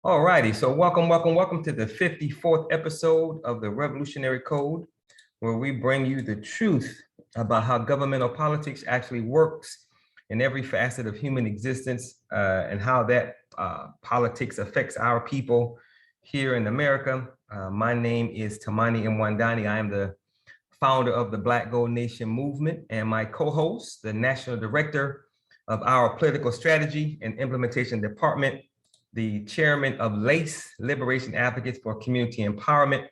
Alrighty, so welcome to the 54th episode of the Revolutionary Code, where we bring you the truth about how governmental politics actually works in every facet of human existence, and how that politics affects our people here in America. My name is Tamani Mwandani. I am the founder of the Black Gold Nation movement, and my co-host, the national director of our political strategy and implementation department, the chairman of LACE, Liberation Advocates for Community Empowerment,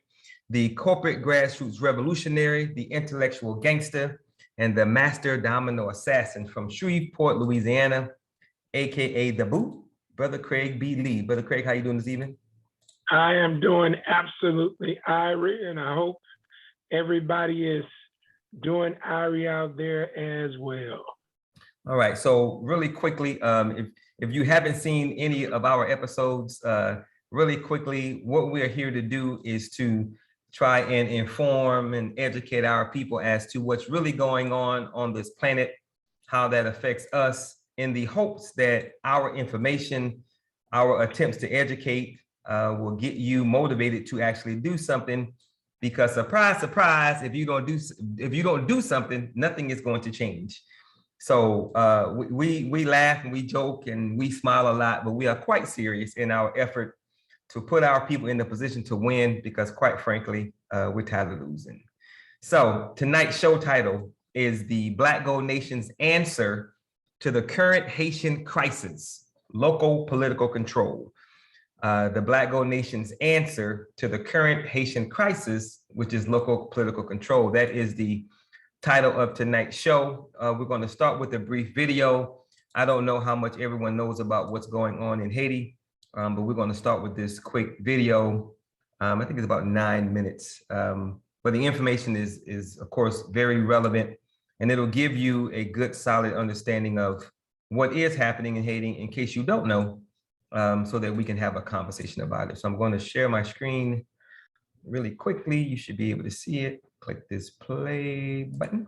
the corporate grassroots revolutionary, the intellectual gangster, and the master domino assassin from Shreveport, Louisiana, AKA The Boot, Brother Craig B. Lee. Brother Craig, how you doing this evening? I am doing absolutely irie, and I hope everybody is doing irie out there as well. All right, so really quickly, if you haven't seen any of our episodes, really quickly, what we are here to do is to try and inform and educate our people as to what's really going on this planet, how that affects us, in the hopes that our information, our attempts to educate will get you motivated to actually do something. Because surprise, surprise, if you don't do something, nothing is going to change. So we laugh and we joke and we smile a lot, but we are quite serious in our effort to put our people in the position to win, because quite frankly, we're tired of losing. So tonight's show title is the Black Gold Nation's answer to the current Haitian crisis, local political control. The Black Gold Nation's answer to the current Haitian crisis, which is local political control. That is the title of tonight's show. We're going to start with a brief video. I don't know how much everyone knows about what's going on in Haiti, but we're going to start with this quick video. I think it's about 9 minutes, but the information is of course very relevant, and it'll give you a good solid understanding of what is happening in Haiti in case you don't know, so that we can have a conversation about it. So I'm going to share my screen really quickly. You should be able to see it. Click this play button,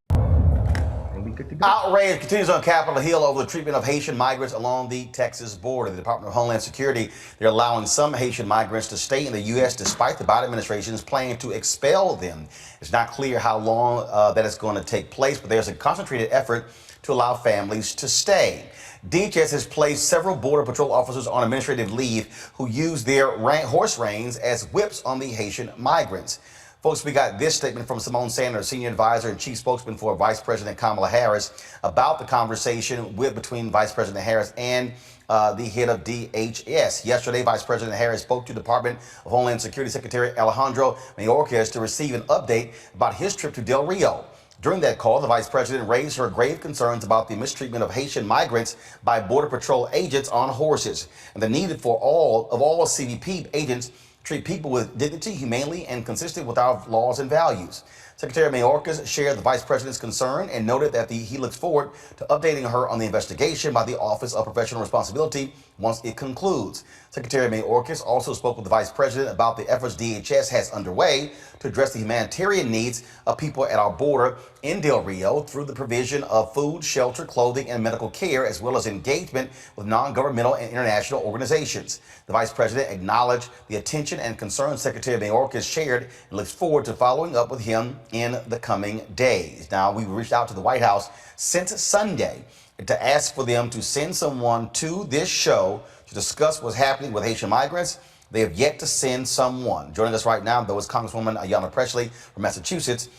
and we good to go. Outrage continues on Capitol Hill over the treatment of Haitian migrants along the Texas border. The Department of Homeland Security, they're allowing some Haitian migrants to stay in the U.S. despite the Biden administration's plan to expel them. It's not clear how long that is going to take place, but there's a concentrated effort to allow families to stay. DHS has placed several Border Patrol officers on administrative leave who use their horse reins as whips on the Haitian migrants. Folks, we got this statement from Simone Sanders, senior advisor and chief spokesman for Vice President Kamala Harris, about the conversation between Vice President Harris and the head of DHS. Yesterday, Vice President Harris spoke to Department of Homeland Security Secretary Alejandro Mayorkas to receive an update about his trip to Del Rio. During that call, the vice president raised her grave concerns about the mistreatment of Haitian migrants by Border Patrol agents on horses, and the need for all CBP agents treat people with dignity, humanely, and consistent with our laws and values. Secretary Mayorkas shared the vice president's concern and noted that he looks forward to updating her on the investigation by the Office of Professional Responsibility once it concludes. Secretary Mayorkas also spoke with the vice president about the efforts DHS has underway to address the humanitarian needs of people at our border in Del Rio through the provision of food, shelter, clothing, and medical care, as well as engagement with non-governmental and international organizations. The vice president acknowledged the attention and concern Secretary Mayorkas shared and looks forward to following up with him in the coming days. Now, we reached out to the White House since Sunday to ask for them to send someone to this show to discuss what's happening with Haitian migrants. They have yet to send someone. Joining us right now, though, is Congresswoman Ayanna Pressley from Massachusetts.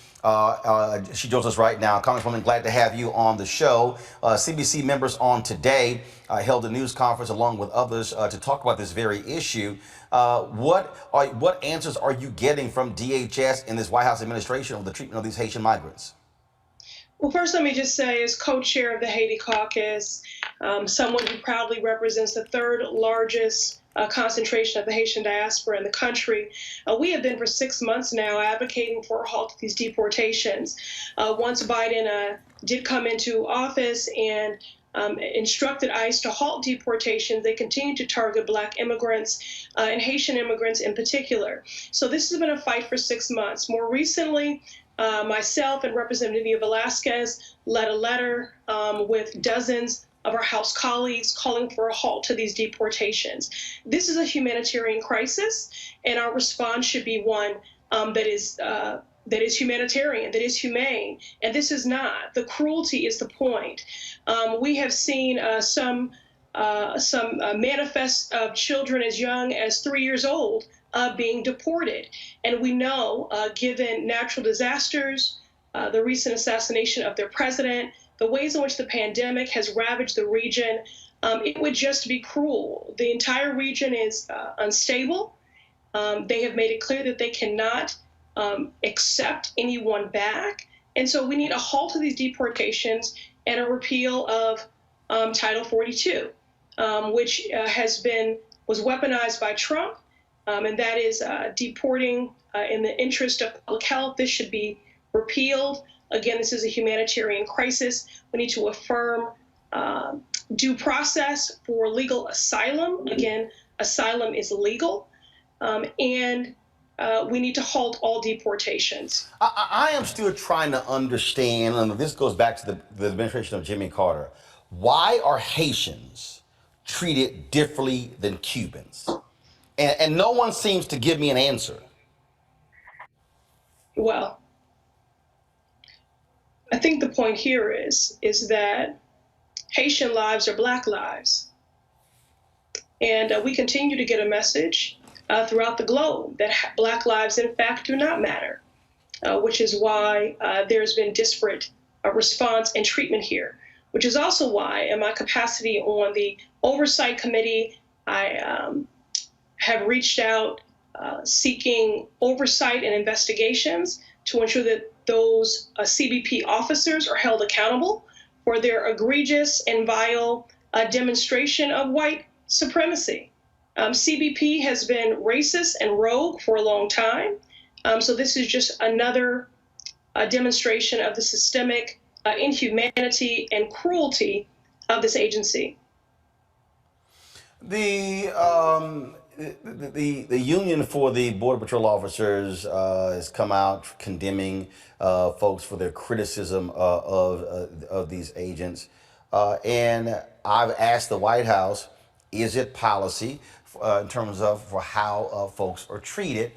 She joins us right now. Congresswoman, glad to have you on the show. CBC members on today held a news conference along with others to talk about this very issue. What answers are you getting from DHS in this White House administration of the treatment of these Haitian migrants? Well, first, let me just say, as co-chair of the Haiti Caucus, someone who proudly represents the third largest concentration of the Haitian diaspora in the country, we have been for 6 months now advocating for a halt to these deportations. Once Biden did come into office and instructed ICE to halt deportations, they continue to target Black immigrants and Haitian immigrants in particular. So this has been a fight for 6 months. More recently, myself and Representative Velasquez led a letter with dozens of our House colleagues calling for a halt to these deportations. This is a humanitarian crisis, and our response should be one that is humanitarian, that is humane, and this is not. The cruelty is the point. We have seen some manifests of children as young as 3 years old being deported, and we know, given natural disasters, the recent assassination of their president, the ways in which the pandemic has ravaged the region, it would just be cruel. The entire region is unstable. They have made it clear that they cannot accept anyone back. And so we need a halt to these deportations and a repeal of Title 42, which was weaponized by Trump, and that is deporting in the interest of public health. This should be repealed. Again, this is a humanitarian crisis. We need to affirm due process for legal asylum. Again, asylum is legal. And we need to halt all deportations. I am still trying to understand, and this goes back to the administration of Jimmy Carter. Why are Haitians treated differently than Cubans? And no one seems to give me an answer. Well, I think the point here is that Haitian lives are Black lives. And we continue to get a message throughout the globe that Black lives, in fact, do not matter, which is why there's been disparate response and treatment here, which is also why, in my capacity on the Oversight Committee, I have reached out seeking oversight and investigations to ensure that those CBP officers are held accountable for their egregious and vile demonstration of white supremacy. CBP has been racist and rogue for a long time. So this is just another demonstration of the systemic inhumanity and cruelty of this agency. The union for the Border Patrol officers has come out condemning folks for their criticism of these agents. And I've asked the White House, is it policy in terms of for how folks are treated?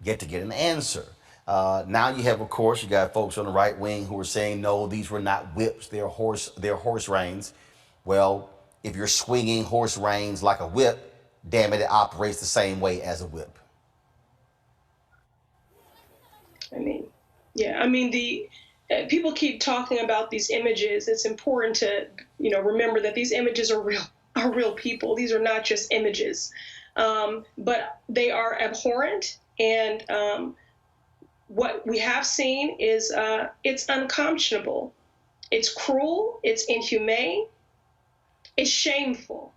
Yet to get an answer. Now you have, of course, you got folks on the right wing who are saying, no, these were not whips, they're horse reins. Well, if you're swinging horse reins like a whip, damn it operates the same way as a whip. The people keep talking about these images. It's important to, remember that these images are real people. These are not just images, but they are abhorrent. And what we have seen is it's unconscionable. It's cruel. It's inhumane. It's shameful.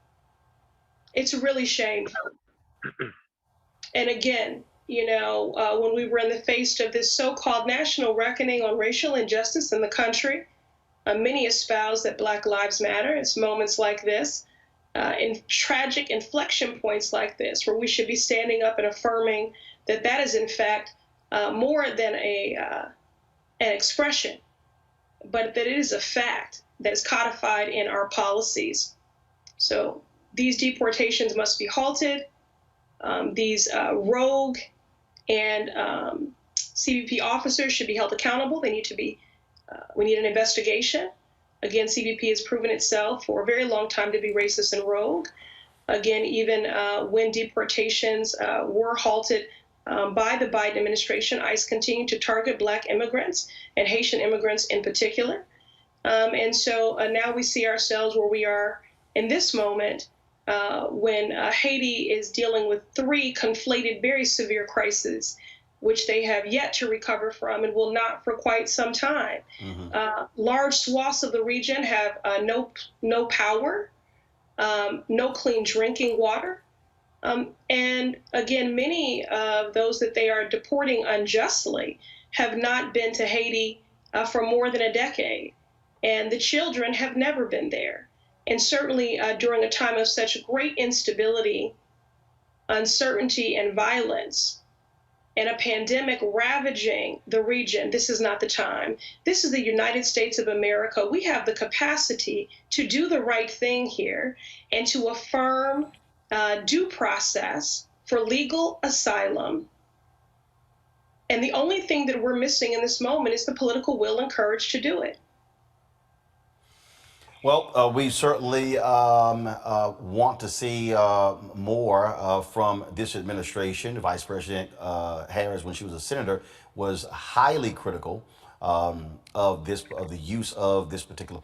It's really shameful. And again, when we were in the face of this so-called national reckoning on racial injustice in the country, many espouse that Black Lives Matter. It's moments like this, in tragic inflection points like this, where we should be standing up and affirming that is in fact more than an expression, but that it is a fact that is codified in our policies. So these deportations must be halted. These rogue and CBP officers should be held accountable. They need to be. We need an investigation. Again, CBP has proven itself for a very long time to be racist and rogue. Again, even when deportations were halted by the Biden administration, ICE continued to target Black immigrants and Haitian immigrants in particular. And so now we see ourselves where we are in this moment when Haiti is dealing with three conflated, very severe crises, which they have yet to recover from and will not for quite some time. Mm-hmm. Large swaths of the region have no power, no clean drinking water. And again, many of those that they are deporting unjustly have not been to Haiti for more than a decade. And the children have never been there. And certainly during a time of such great instability, uncertainty, and violence, and a pandemic ravaging the region, this is not the time. This is the United States of America. We have the capacity to do the right thing here and to affirm due process for legal asylum. And the only thing that we're missing in this moment is the political will and courage to do it. Well, we certainly want to see more from this administration. Vice President Harris, when she was a senator, was highly critical of the use of this particular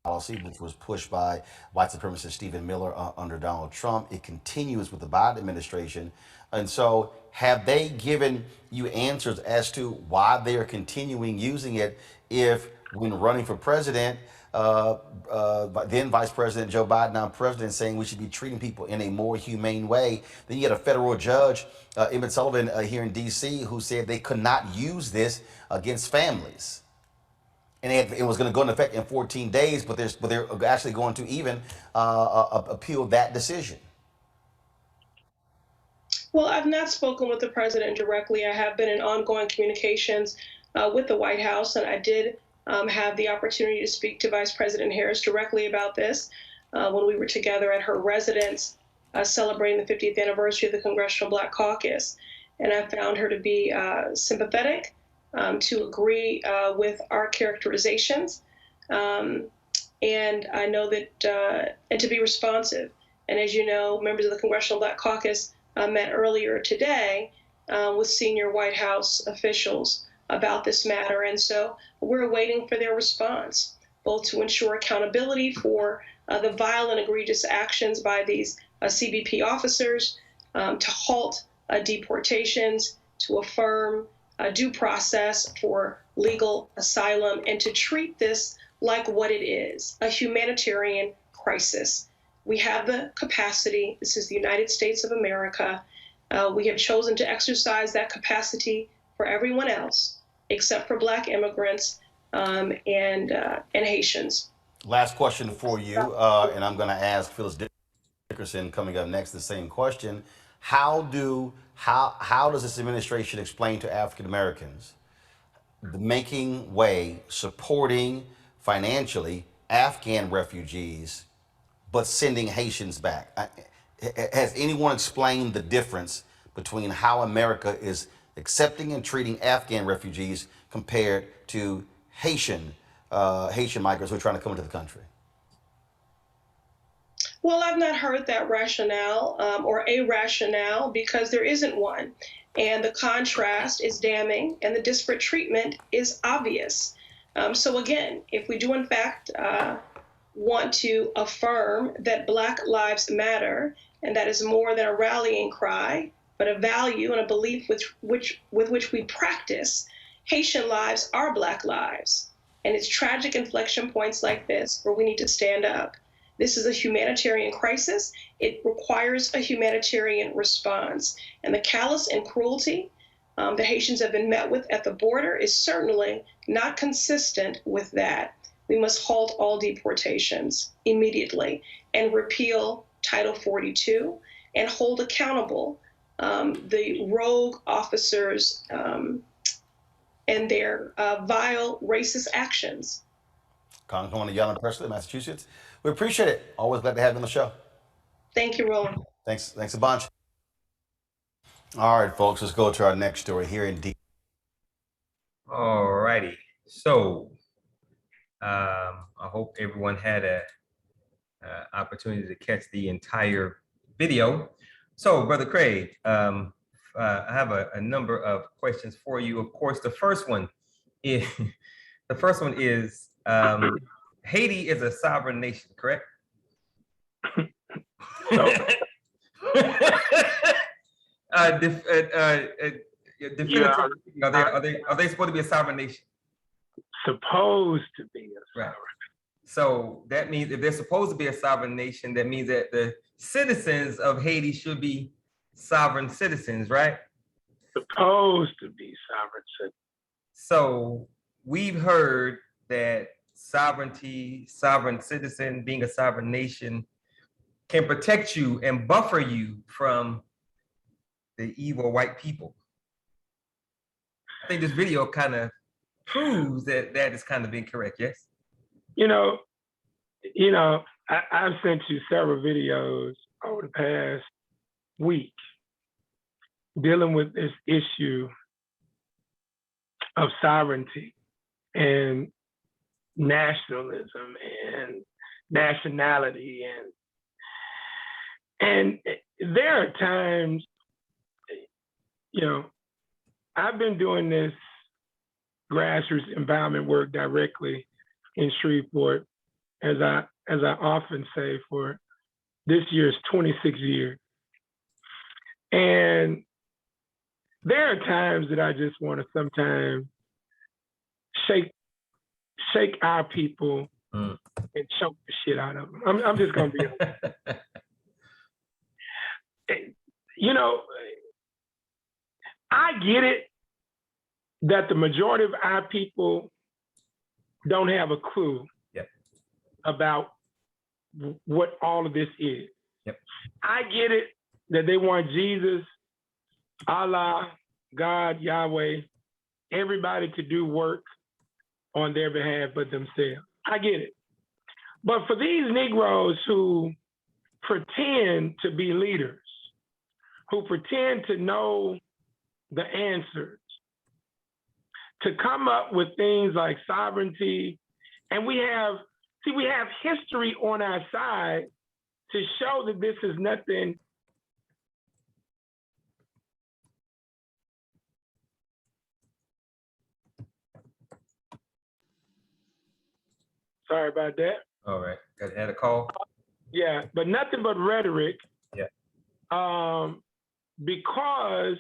policy, which was pushed by white supremacist Stephen Miller under Donald Trump. It continues with the Biden administration. And so have they given you answers as to why they are continuing using it if, when running for president, then Vice President Joe Biden, now President, saying we should be treating people in a more humane way? Then you get a federal judge, Emmett Sullivan, here in D.C., who said they could not use this against families. And it was going to go into effect in 14 days, but they're actually going to even appeal that decision. Well, I've not spoken with the president directly. I have been in ongoing communications with the White House, and I did have the opportunity to speak to Vice President Harris directly about this when we were together at her residence celebrating the 50th anniversary of the Congressional Black Caucus. And I found her to be sympathetic, to agree with our characterizations, and I know that, and to be responsive. And as you know, members of the Congressional Black Caucus met earlier today with senior White House officials about this matter. And so we're waiting for their response, both to ensure accountability for the vile and egregious actions by these CBP officers, to halt deportations, to affirm due process for legal asylum, and to treat this like what it is, a humanitarian crisis. We have the capacity. This is the United States of America. We have chosen to exercise that capacity for everyone else, except for Black immigrants and Haitians. Last question for you, and I'm going to ask Phyllis Dickerson coming up next the same question. How does this administration explain to African Americans the making way, supporting financially Afghan refugees, but sending Haitians back? Has anyone explained the difference between how America is accepting and treating Afghan refugees compared to Haitian migrants who are trying to come into the country? Well, I've not heard that rationale or a rationale, because there isn't one. And the contrast is damning and the disparate treatment is obvious. So again, if we do in fact want to affirm that Black lives matter, and that is more than a rallying cry, but a value and a belief with which we practice, Haitian lives are Black lives. And it's tragic inflection points like this where we need to stand up. This is a humanitarian crisis. It requires a humanitarian response. And the callous and cruelty the Haitians have been met with at the border is certainly not consistent with that. We must halt all deportations immediately and repeal Title 42 and hold accountable the rogue officers and their vile racist actions. Congresswoman Yana Presley, Massachusetts. We appreciate it. Always glad to have you on the show. Thank you, Roland. Thanks a bunch. All right, folks, let's go to our next story here in D. All righty. So I hope everyone had a opportunity to catch the entire video. So, Brother Craig, I have a number of questions for you. Of course, the first one is Haiti is a sovereign nation, correct? So, Are they supposed to be a sovereign nation? supposed to be a sovereign. Right. So that means if they're supposed to be a sovereign nation, that means that the citizens of Haiti should be sovereign citizens, right? Supposed to be sovereign citizens. So we've heard that sovereign citizen, being a sovereign nation, can protect you and buffer you from the evil white people. think this video kind of proves that that is kind of incorrect. Yes. You know, I've sent you several videos over the past week dealing with this issue of sovereignty and nationalism and nationality, and there are times, I've been doing this grassroots empowerment work directly in Shreveport, as I often say, for this year's 26 years. And there are times that I just want to sometimes shake our people and choke the shit out of them. I'm just gonna be honest. I get it that the majority of our people don't have a clue about what all of this is. Yep. I get it that they want Jesus, Allah, God, Yahweh, everybody to do work on their behalf but themselves. I get it. But for these Negroes who pretend to be leaders, who pretend to know the answers, to come up with things like sovereignty, and we have history on our side to show that this is nothing. Sorry about that. All right. Had a call. Yeah, but nothing but rhetoric. Yeah. Because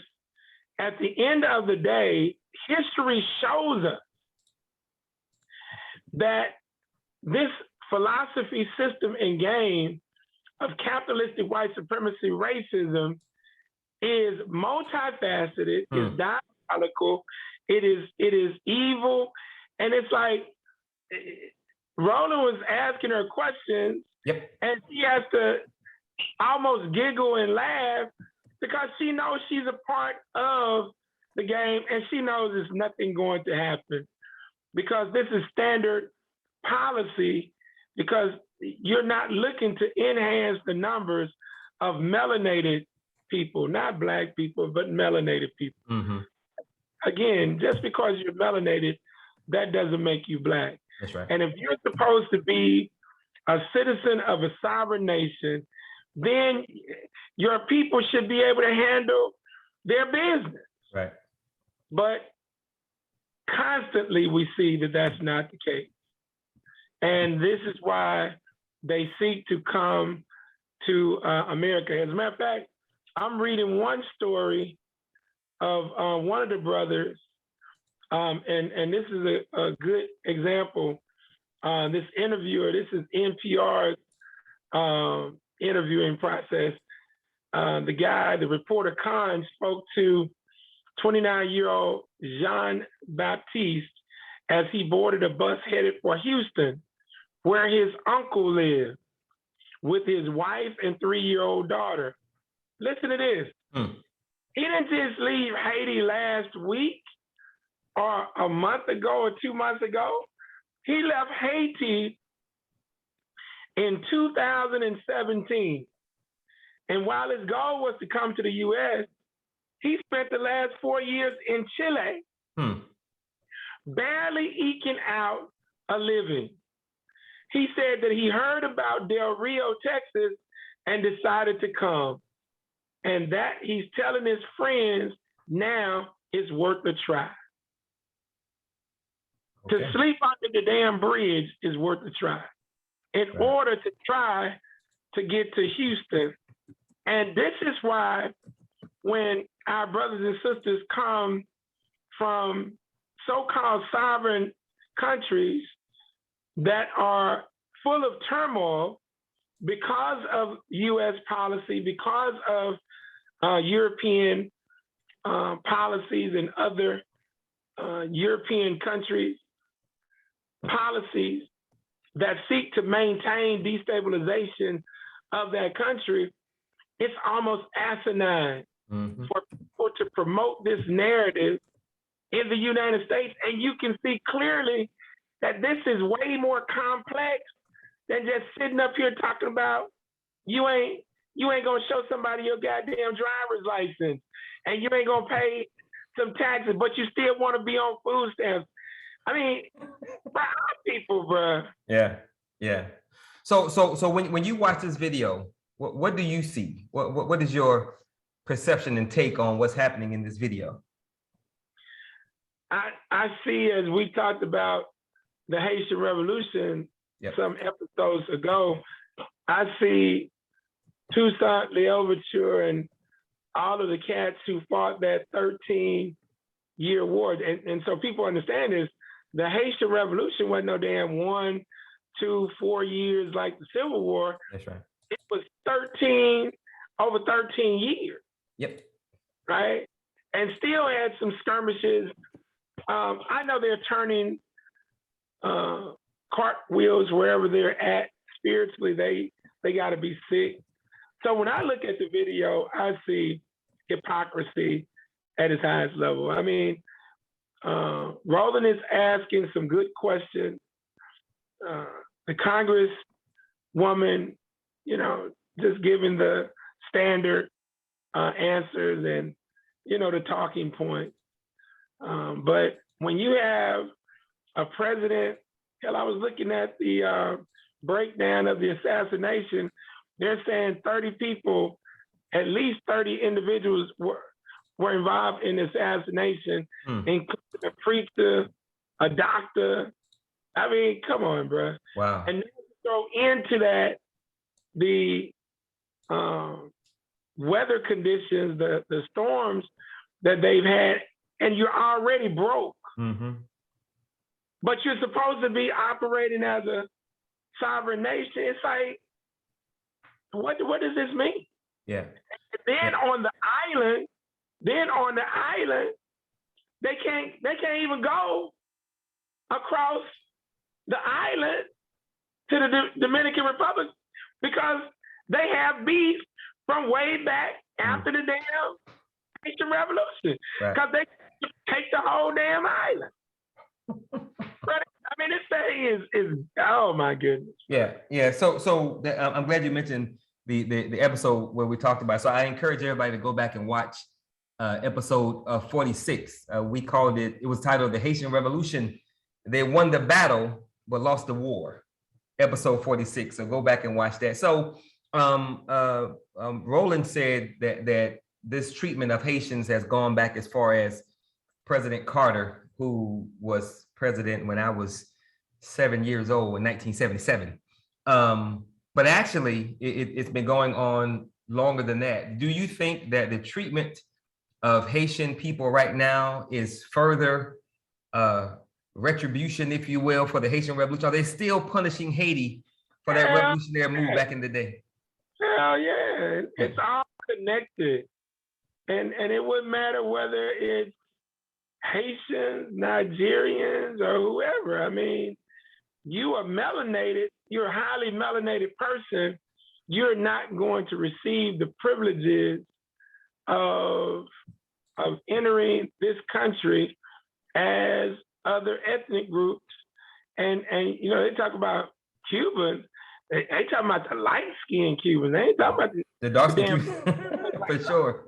at the end of the day, history shows us that this philosophy, system, and game of capitalistic white supremacy racism is multifaceted, is diabolical, it is evil, and it's like Roland was asking her questions, and she has to almost giggle and laugh because she knows she's a part of the game, and she knows there's nothing going to happen because this is standard policy, because you're not looking to enhance the numbers of melanated people, not Black people, but melanated people. Mm-hmm. Again, just because you're melanated, that doesn't make you Black. That's right. And if you're supposed to be a citizen of a sovereign nation, then your people should be able to handle their business. Right. But constantly we see that that's not the case. And this is why they seek to come to America. As a matter of fact, I'm reading one story of one of the brothers, and this is a good example. This interviewer, this is NPR's interviewing process. The reporter Khan spoke to 29-year-old Jean-Baptiste as he boarded a bus headed for Houston, where his uncle lived with his wife and 3-year-old daughter. Listen to this. He didn't just leave Haiti last week or a month ago or 2 months ago. He left Haiti in 2017. And while his goal was to come to the US, he spent the last 4 years in Chile, barely eking out a living. He said that he heard about Del Rio, Texas, and decided to come. And that, he's telling his friends, now it's worth a try. Okay. To sleep under the damn bridge is worth a try in order to try to get to Houston. And this is why when our brothers and sisters come from so-called sovereign countries that are full of turmoil because of US policy, because of European policies and other European countries' policies that seek to maintain destabilization of that country, it's almost asinine for people to promote this narrative in the United States, and you can see clearly that this is way more complex than just sitting up here talking about you ain't gonna show somebody your goddamn driver's license, and you ain't gonna pay some taxes, but you still want to be on food stamps. I mean, for our people, bro. Yeah. So when you watch this video, what do you see? What is your perception and take on what's happening in this video? I see, as we talked about the Haitian Revolution some episodes ago, I see Toussaint L'Ouverture and all of the cats who fought that 13-year war. And so people understand this, the Haitian Revolution wasn't no damn 1, 2, 4 years like the Civil War. That's right. It was over 13 years. Yep. Right? And still had some skirmishes. I know they're turning cartwheels wherever they're at. Spiritually, they got to be sick. So when I look at the video, I see hypocrisy at its highest level. I mean, Roland is asking some good questions. The Congresswoman, just giving the standard answers and, the talking points. But when you have a president, hell, I was looking at the breakdown of the assassination. They're saying 30 people, at least 30 individuals were involved in the assassination, including a preacher, a doctor. I mean, come on, bro. Wow. And then throw into that the weather conditions, the storms that they've had, and you're already broke. Mm-hmm. But you're supposed to be operating as a sovereign nation. It's like, what does this mean? Yeah. And then on the island, they can't even go across the island to the Dominican Republic because they have beef from way back after the damn Haitian Revolution. Because they take the whole damn island. I mean, this thing is oh my goodness. Yeah. So I'm glad you mentioned the episode where we talked about it. So I encourage everybody to go back and watch episode 46. We called it was titled "The Haitian Revolution. They won the battle but lost the war." Episode 46. So go back and watch that. So Roland said that this treatment of Haitians has gone back as far as President Carter, who was president when I was 7 years old in 1977. But actually, it's been going on longer than that. Do you think that the treatment of Haitian people right now is further retribution, if you will, for the Haitian Revolution? Are they still punishing Haiti for that revolutionary move back in the day? Hell yeah, it's all connected. And it wouldn't matter whether it's Haitians, Nigerians, or whoever. I mean, you are melanated, you're a highly melanated person, you're not going to receive the privileges of entering this country as other ethnic groups. And they talk about Cubans, they talking about the light-skinned Cubans, they ain't talking about the dark-skinned Cubans, for sure.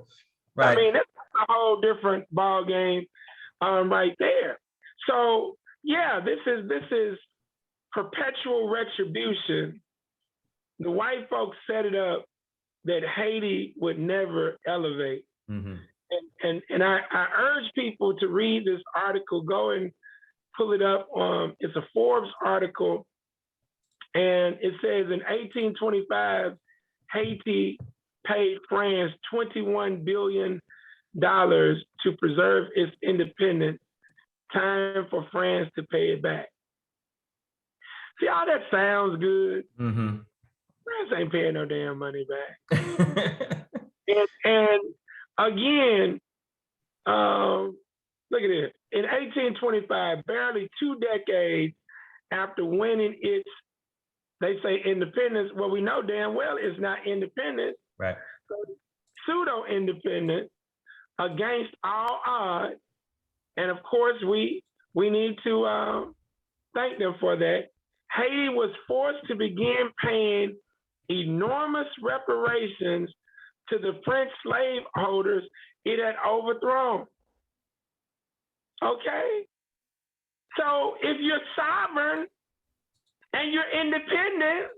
Right. I mean, that's a whole different ball game right there. So yeah, this is perpetual retribution. The white folks set it up that Haiti would never elevate. Mm-hmm. And I urge people to read this article. Go and pull it up. It's a Forbes article, and it says in 1825, Haiti paid France $21 billion to preserve its independence. Time for France to pay it back. See, all that sounds good. Mm-hmm. France ain't paying no damn money back. and again, look at this. In 1825, barely 2 decades after winning its, they say, independence, well, we know damn well it's not independent. Right. So, pseudo-independent, against all odds, And of course, we need to thank them for that. Haiti was forced to begin paying enormous reparations to the French slaveholders it had overthrown. Okay? So if you're sovereign and you're independent,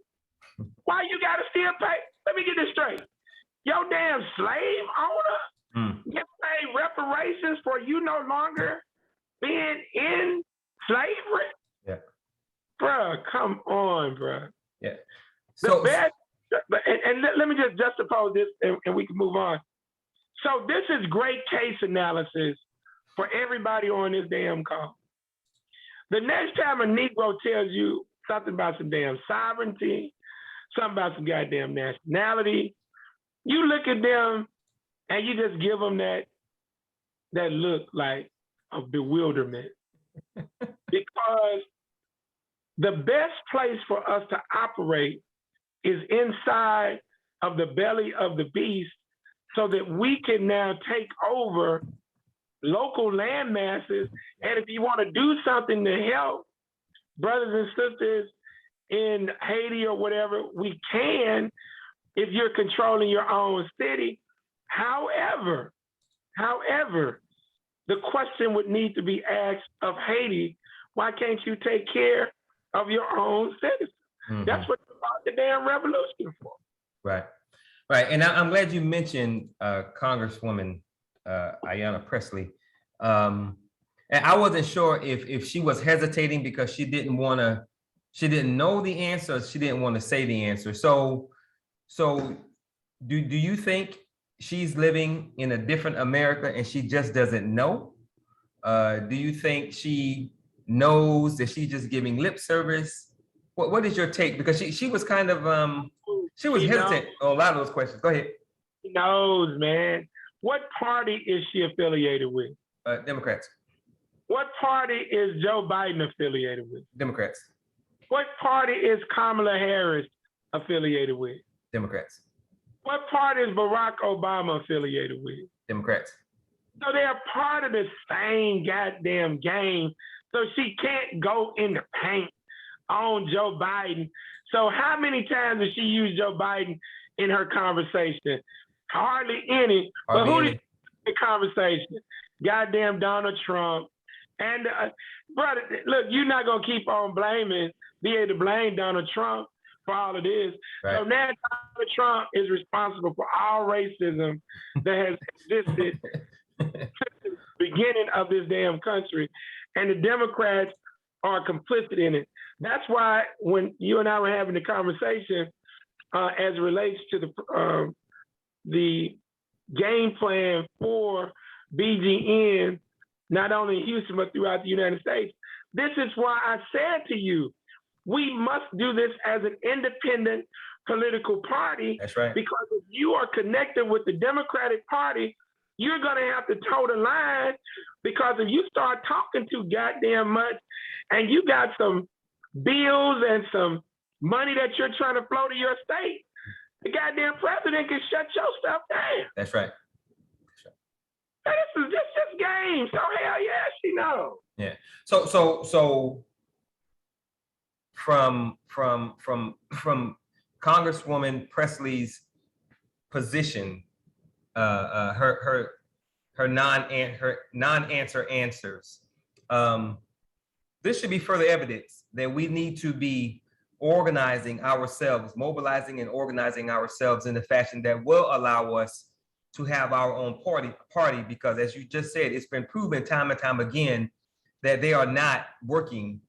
why you gotta still pay? Let me get this straight. Your damn slave owner get paid reparations for you no longer being in slavery? Yeah. Bruh, come on, bruh. Yeah. So, let me just juxtapose this and we can move on. So this is great case analysis for everybody on this damn call. The next time a Negro tells you something about some damn sovereignty, something about some goddamn nationality, you look at them and you just give them that look like of bewilderment. Because the best place for us to operate is inside of the belly of the beast so that we can now take over local land masses. And if you want to do something to help brothers and sisters in Haiti or whatever, we can if you're controlling your own city. However, the question would need to be asked of Haiti, why can't you take care of your own citizens? That's what you fought the damn revolution for. Right. And I'm glad you mentioned Congresswoman Ayanna Pressley. And I wasn't sure if she was hesitating because she didn't know the answer, she didn't want to say the answer. So do you think she's living in a different America and she just doesn't know? Do you think she knows that she's just giving lip service? What is your take? Because she was kind of she was hesitant on a lot of those questions. Go ahead. She knows, man. What party is she affiliated with? Democrats. What party is Joe Biden affiliated with? Democrats. What party is Kamala Harris affiliated with? Democrats. What party is Barack Obama affiliated with? Democrats. So they're part of the same goddamn game. So she can't go in the paint on Joe Biden. So how many times does she use Joe Biden in her conversation? Hardly any. But who did the conversation? Goddamn Donald Trump. And brother, look, you're not gonna keep on be able to blame Donald Trump for all of this. Right. So now Donald Trump is responsible for all racism that has existed since the beginning of this damn country. And the Democrats are complicit in it. That's why when you and I were having the conversation as it relates to the game plan for BGN, not only in Houston, but throughout the United States, this is why I said to you, we must do this as an independent political party. That's right. Because if you are connected with the Democratic Party, you're going to have to toe the line, because if you start talking too goddamn much and you got some bills and some money that you're trying to flow to your state, the goddamn president can shut your stuff down. That's right. Now, this is just game. So hell yeah, she knows. Yeah. So from Congresswoman Presley's position, her non-answer answers, this should be further evidence that we need to be organizing ourselves, mobilizing and organizing ourselves in a fashion that will allow us to have our own party, because as you just said, it's been proven time and time again that they are not working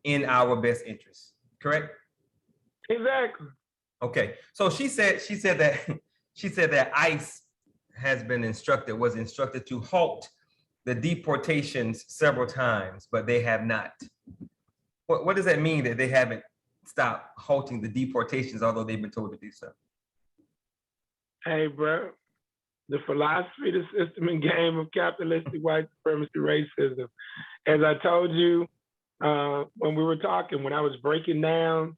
in our best interests. Correct? Exactly. Okay. So she said that ICE was instructed to halt the deportations several times, but they have not. What does that mean that they haven't stopped halting the deportations, although they've been told to do so? Hey, bro. The philosophy, the system and game of capitalistic white supremacy racism. As I told you when we were talking, when I was breaking down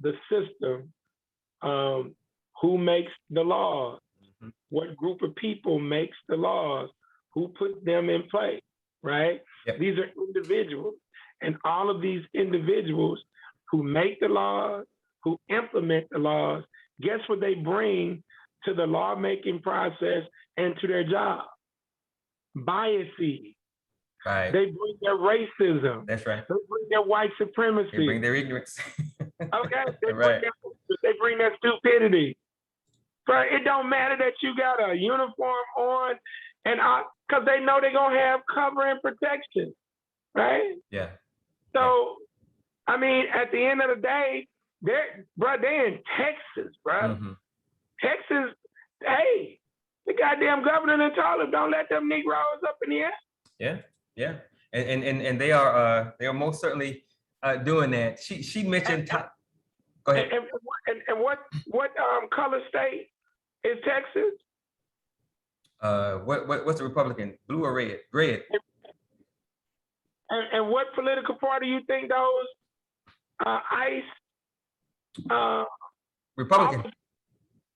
the system, who makes the laws, what group of people makes the laws, who put them in place. right? Yep. These are individuals. And all of these individuals who make the laws, who implement the laws, guess what they bring to the lawmaking process and to their job? Biases. Right. They bring their racism. That's right. They bring their white supremacy. They bring their ignorance. Okay? Right. They bring their stupidity. But it don't matter that you got a uniform on, and because they know they're gonna have cover and protection, right? Yeah. So, I mean, at the end of the day, they're in Texas, bro. Mm-hmm. Texas, hey, the goddamn governor done told them, don't let them Negroes up in the air. Yeah, yeah, and they are most certainly doing that. She mentioned. Go ahead. And what color state is Texas? What's the Republican? Blue or red? Red. And what political party you think those ICE? Republican.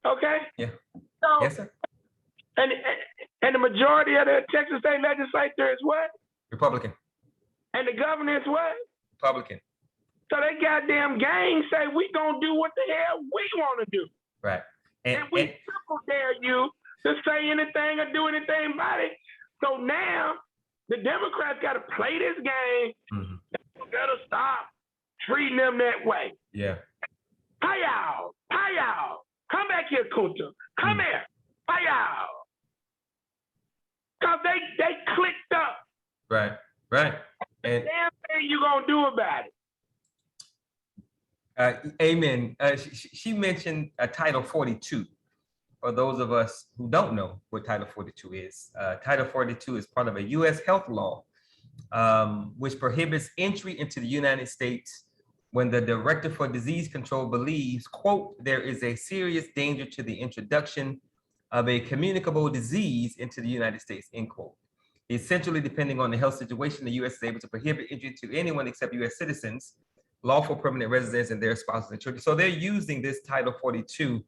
Okay. Yeah. So, yes, sir. And the majority of the Texas state legislature is what? Republican. And the governor is what? Republican. So they goddamn gang say we gonna do what the hell we want to do. Right. And we triple dare you to say anything or do anything about it. So now the Democrats got to play this game. Mm-hmm. They better stop treating them that way. Yeah. Payal. Come back here, Kunta. Come here. Payal. Because they clicked up. Right. And damn thing you gonna do about it? Amen. She mentioned Title 42. For those of us who don't know what Title 42 is, Title 42 is part of a U.S. health law, which prohibits entry into the United States when the Director for Disease Control believes, quote, there is a serious danger to the introduction of a communicable disease into the United States, end quote. Essentially, depending on the health situation, the U.S. is able to prohibit entry to anyone except U.S. citizens, lawful permanent residents, and their spouses and children. So they're using this Title 42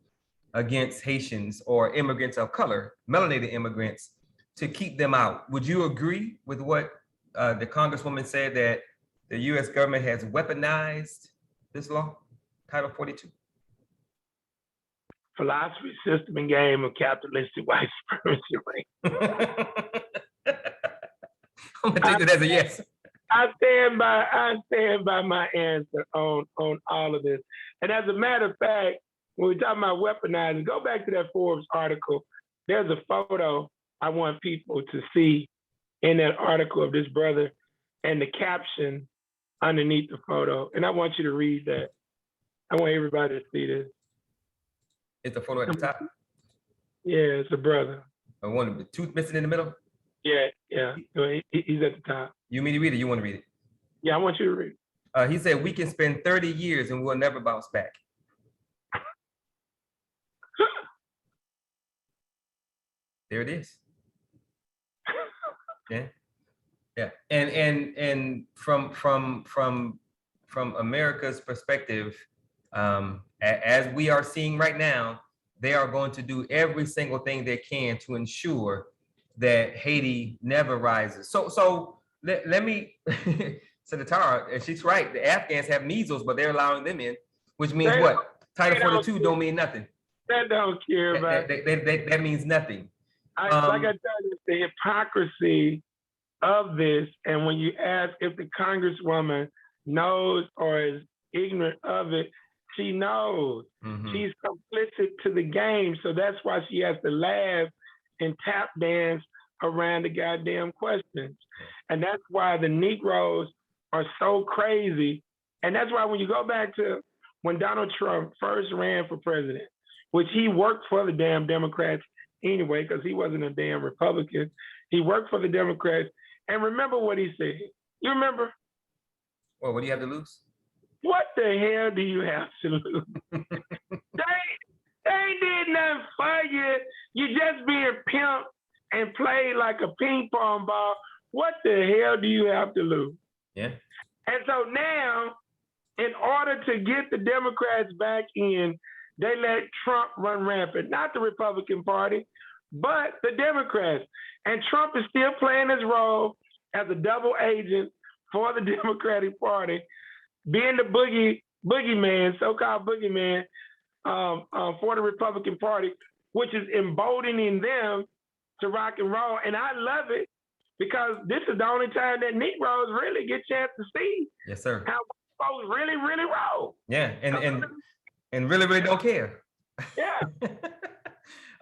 against Haitians or immigrants of color, melanated immigrants, to keep them out. Would you agree with what the Congresswoman said, that the U.S. government has weaponized this law, Title 42? Philosophy, system, and game of capitalistic white supremacy. I'm gonna take that as a yes. I stand by my answer on all of this. And as a matter of fact, when we're talking about weaponizing, go back to that Forbes article. There's a photo I want people to see in that article of this brother and the caption underneath the photo. And I want you to read that. I want everybody to see this. It's the photo at the top. Yeah, it's a brother. I want the tooth missing in the middle. Yeah. He's at the top. You mean to read it? You want to read it? Yeah, I want you to read it. He said, we can spend 30 years and we'll never bounce back. There it is. Yeah. And from America's perspective, as we are seeing right now, they are going to do every single thing they can to ensure that Haiti never rises. So let me, Senator, and she's right. The Afghans have measles, but they're allowing them in, which means what? Title 42 don't mean nothing. That don't care about that means nothing. like I tell you, the hypocrisy of this, and when you ask if the Congresswoman knows or is ignorant of it, she knows. Mm-hmm. She's complicit to the game, so that's why she has to laugh and tap dance around the goddamn questions. And that's why the Negroes are so crazy. And that's why when you go back to when Donald Trump first ran for president, which he worked for the damn Democrats anyway, because he wasn't a damn Republican. He worked for the Democrats. And remember what he said. You remember? Well, what do you have to lose? What the hell do you have to lose? they ain't did nothing for you. You just being pimped and played like a ping pong ball. What the hell do you have to lose? Yeah. And so now, in order to get the Democrats back in, they let Trump run rampant, not the Republican Party, but the Democrats. And Trump is still playing his role as a double agent for the Democratic Party, being the boogeyman, so-called boogeyman, for the Republican Party, which is emboldening them to rock and roll. And I love it because this is the only time that Negroes really get a chance to see Yes, sir. how folks really, really roll. Yeah, and really don't care. Yeah.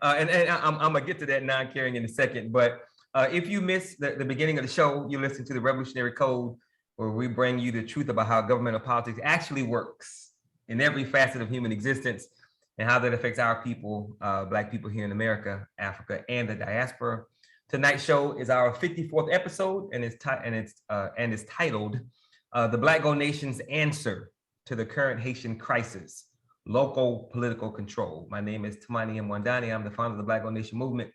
And I'm gonna get to that non-caring in a second, but if you missed the beginning of the show, you listen to the Revolutionary Code, where we bring you the truth about how governmental politics actually works in every facet of human existence and how that affects our people, Black people here in America, Africa, and the diaspora. Tonight's show is our 54th episode, and it's titled "The Black Gold Nation's Answer to the Current Haitian Crisis: Local Political Control." My name is Tamani Mwandani. I'm the founder of the Black Gold Nation Movement,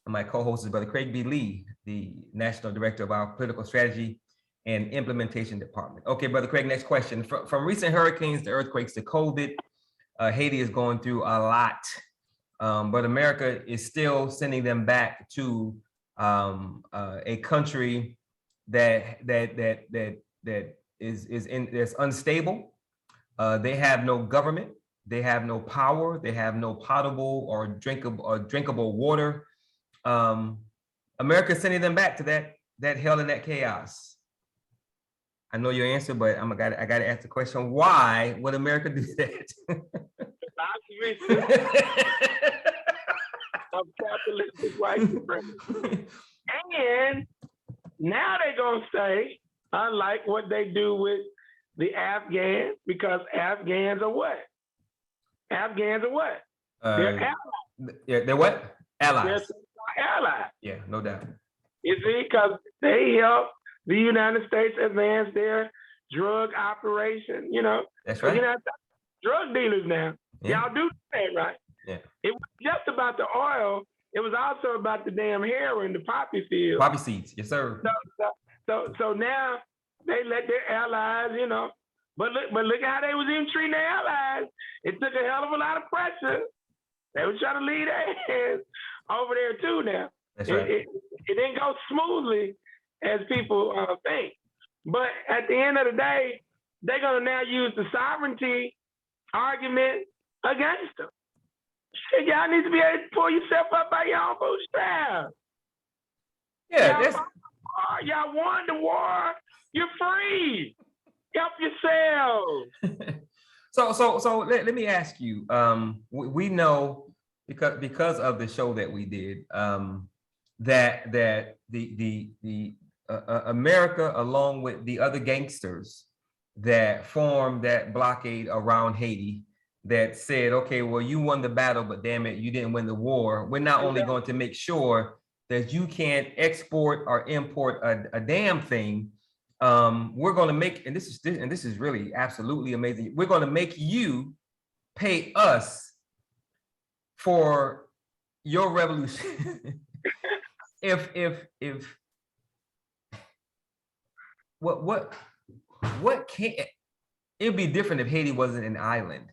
and my co-host is Brother Craig B. Lee, the National Director of our Political Strategy and Implementation Department. Okay, Brother Craig, next question. From recent hurricanes to earthquakes to COVID, Haiti is going through a lot, but America is still sending them back to a country that's unstable. They have no government. They have no power. They have no potable or drinkable water. America is sending them back to that hell and that chaos. I know your answer, but I got to ask the question: why would America do that? Of capitalistic white supremacy. And now they're gonna say, unlike what they do with the Afghans, because Afghans are what? Afghans are what? They're allies. Yeah, they're what? Allies. They're allies. Yeah, no doubt. You see, because they help the United States advance their drug operation. You know, That's right. You know, drug dealers now. Yeah. Y'all do that, right? Yeah. It was just about the oil. It was also about the damn heroin, the poppy field. Poppy seeds, yes, sir. So now they let their allies, you know, but look how they was even treating their allies. It took a hell of a lot of pressure. They were trying to lead their hands over there too now. That's right. It didn't go smoothly as people think. But at the end of the day, they're gonna now use the sovereignty argument against them. Shit, y'all need to be able to pull yourself up by your own bootstraps. Yeah, y'all won the war. You're free. Help yourselves. So let me ask you. We know because of the show that we did that the America, along with the other gangsters that formed that blockade around Haiti, that said, okay, well, you won the battle, but damn it, you didn't win the war. We're not only going to make sure that you can't export or import a damn thing. We're going to make, and this is really absolutely amazing. We're going to make you pay us for your revolution. if what can, it'd be different if Haiti wasn't an island.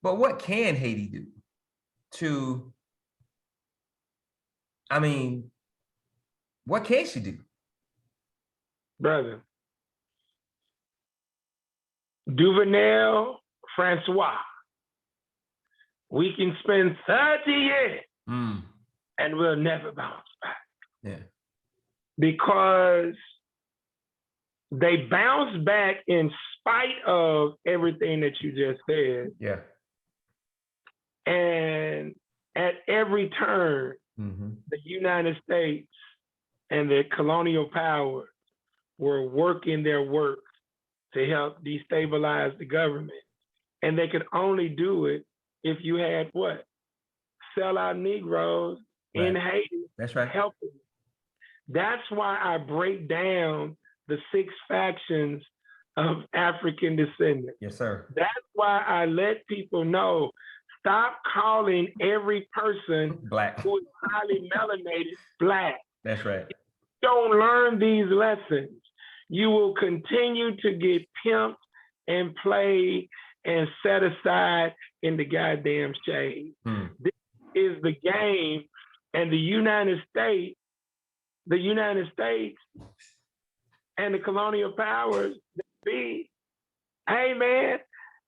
But what can Haiti do to, I mean, what can she do? Brother, Duvenel Francois, we can spend 30 years and we'll never bounce back. Yeah. Because they bounce back in spite of everything that you just said. Yeah. And at every turn, the United States and the colonial powers were working their work to help destabilize the government. And they could only do it if you had what? Sellout Negroes in Haiti. That's right. Helping. That's why I break down the 6 factions of African descendants. Yes, sir. That's why I let people know, stop calling every person Black who is highly melanated Black. That's right. If you don't learn these lessons, you will continue to get pimped and played and set aside in the goddamn shade. This is the game, and the United States and the colonial powers that be, hey man,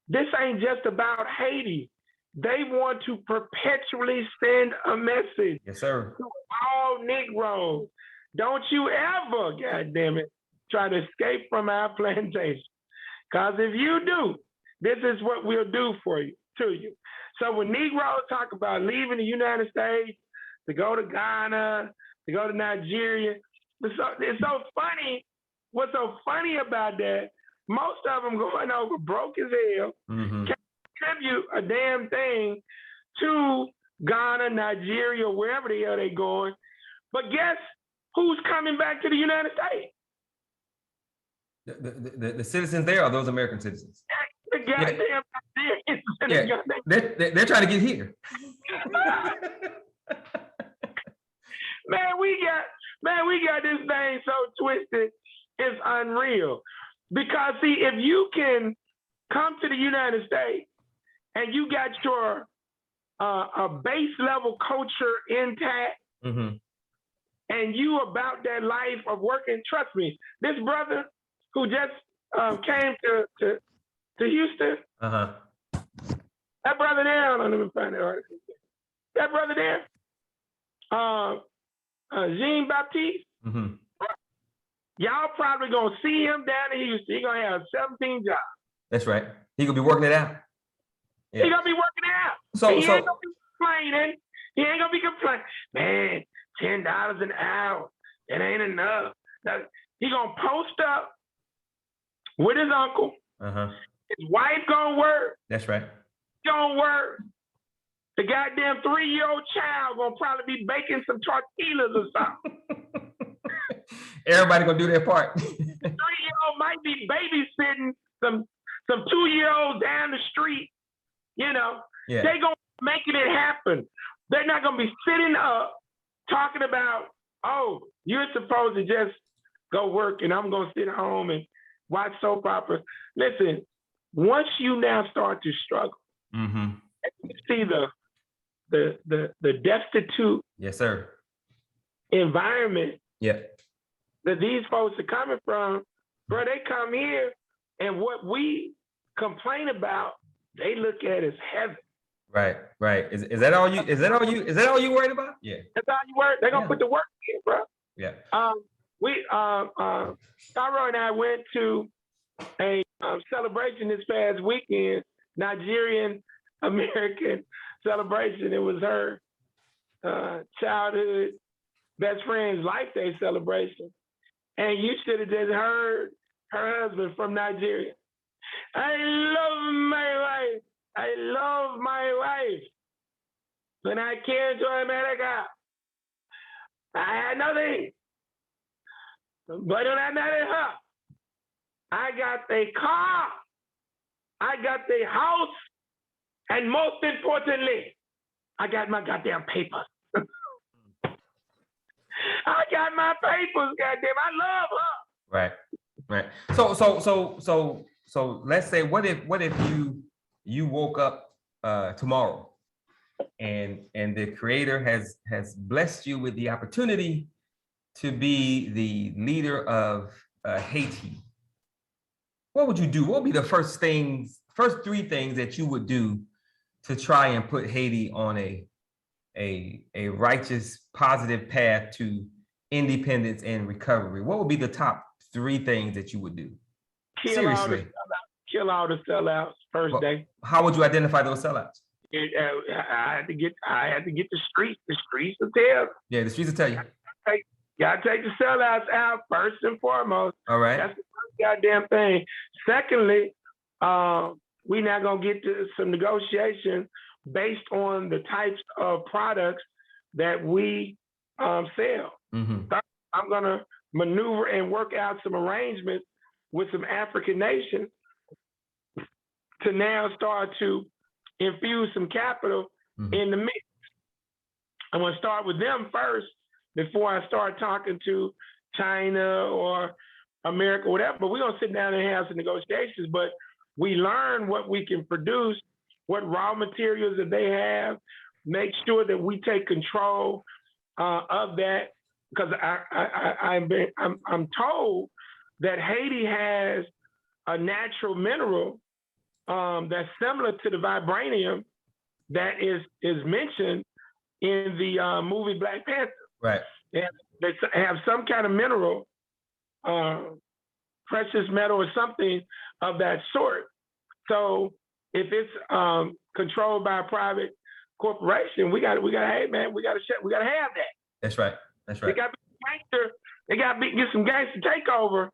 this ain't just about Haiti. They want to perpetually send a message Yes, sir. to all Negroes. Don't you ever, goddamn it, try to escape from our plantation. Because if you do, this is what we'll do for you, to you. So when Negroes talk about leaving the United States to go to Ghana, to go to Nigeria, it's so funny. What's so funny about that, most of them going over broke as hell, can't contribute a damn thing to Ghana, Nigeria, wherever the hell they going. But guess who's coming back to the United States? The citizens there are those American citizens. The goddamn Nigerians. Yeah. They're trying to get here. Man, we got this thing so twisted, it's unreal. Because see, if you can come to the United States and you got your a base level culture intact, and you about that life of working, trust me, this brother who just came to Houston, that brother there, hold on, let me find that article. That brother there, Jean Baptiste, y'all probably gonna see him down in Houston. He's gonna have 17 jobs. That's right. He gonna be working it out. Yeah. He gonna be working it out. So he ain't gonna be complaining. He ain't gonna be complaining. Man, $10 an hour, it ain't enough. He gonna post up with his uncle. His wife gonna work. That's right. Gonna work. The goddamn 3-year-old child gonna probably be baking some tortillas or something. Everybody gonna do their part. The 3-year-old might be babysitting some 2-year-olds down the street. You know, they gonna making it happen. They're not gonna be sitting up talking about, oh, you're supposed to just go work and I'm gonna sit home and watch soap operas. Listen, once you now start to struggle, and you see the destitute, yes, sir, environment, that these folks are coming from, bro, they come here and what we complain about, they look at as heaven. Right. Is that all you worried about? Yeah. That's all you worried. They're gonna put the work in, bro. Yeah. Taro and I went to a celebration this past weekend, Nigerian American celebration. It was her childhood best friend's life day celebration. And you should have just heard her husband from Nigeria. I love my wife. I love my wife. When I came to America, I had nothing. But when I married her, I got a car, I got a house, and most importantly, I got my goddamn papers. I got my papers, goddamn. I love her. Right. So let's say, what if you woke up tomorrow and the Creator has blessed you with the opportunity to be the leader of Haiti? What would you do? What would be the first 3 things that you would do to try and put Haiti on a righteous, positive path to independence and recovery? What would be the top 3 things that you would do? Seriously. Kill all the sellouts first day. How would you identify those sellouts? I had to get the streets. The streets will tell. Yeah, the streets will tell you. Gotta take the sellouts out first and foremost. All right. That's the first goddamn thing. Secondly, we now gonna get to some negotiation based on the types of products that we sell. I'm gonna maneuver and work out some arrangements with some African nations to now start to infuse some capital in the mix. I'm gonna start with them first before I start talking to China or America, whatever. But we're gonna sit down and have some negotiations, but we learn what we can produce, what raw materials that they have, make sure that we take control of that. Because I'm told that Haiti has a natural mineral that's similar to the vibranium that is mentioned in the movie Black Panther. Right. They have some kind of mineral, precious metal or something of that sort. So if it's controlled by a private corporation, we got hey man, we got to have that. That's right. That's right. They got to get some gangster takeover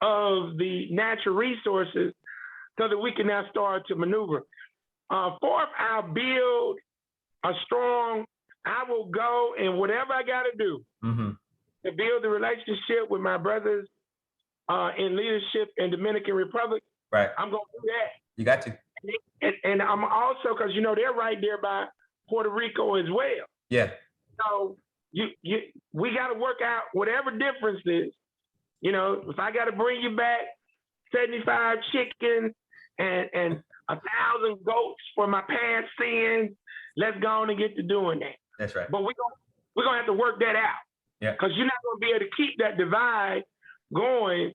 of the natural resources so that we can now start to maneuver. Fourth, I'll build a strong, I will go and whatever I got to do to build the relationship with my brothers in leadership in Dominican Republic. Right. I'm going to do that. You got to. And I'm also, because, they're right there by Puerto Rico as well. Yeah. So we got to work out whatever difference is. If I got to bring you back 75 chickens and 1,000 goats for my past sins, let's go on and get to doing that. That's right. But we're gonna have to work that out. Yeah. Because you're not gonna be able to keep that divide going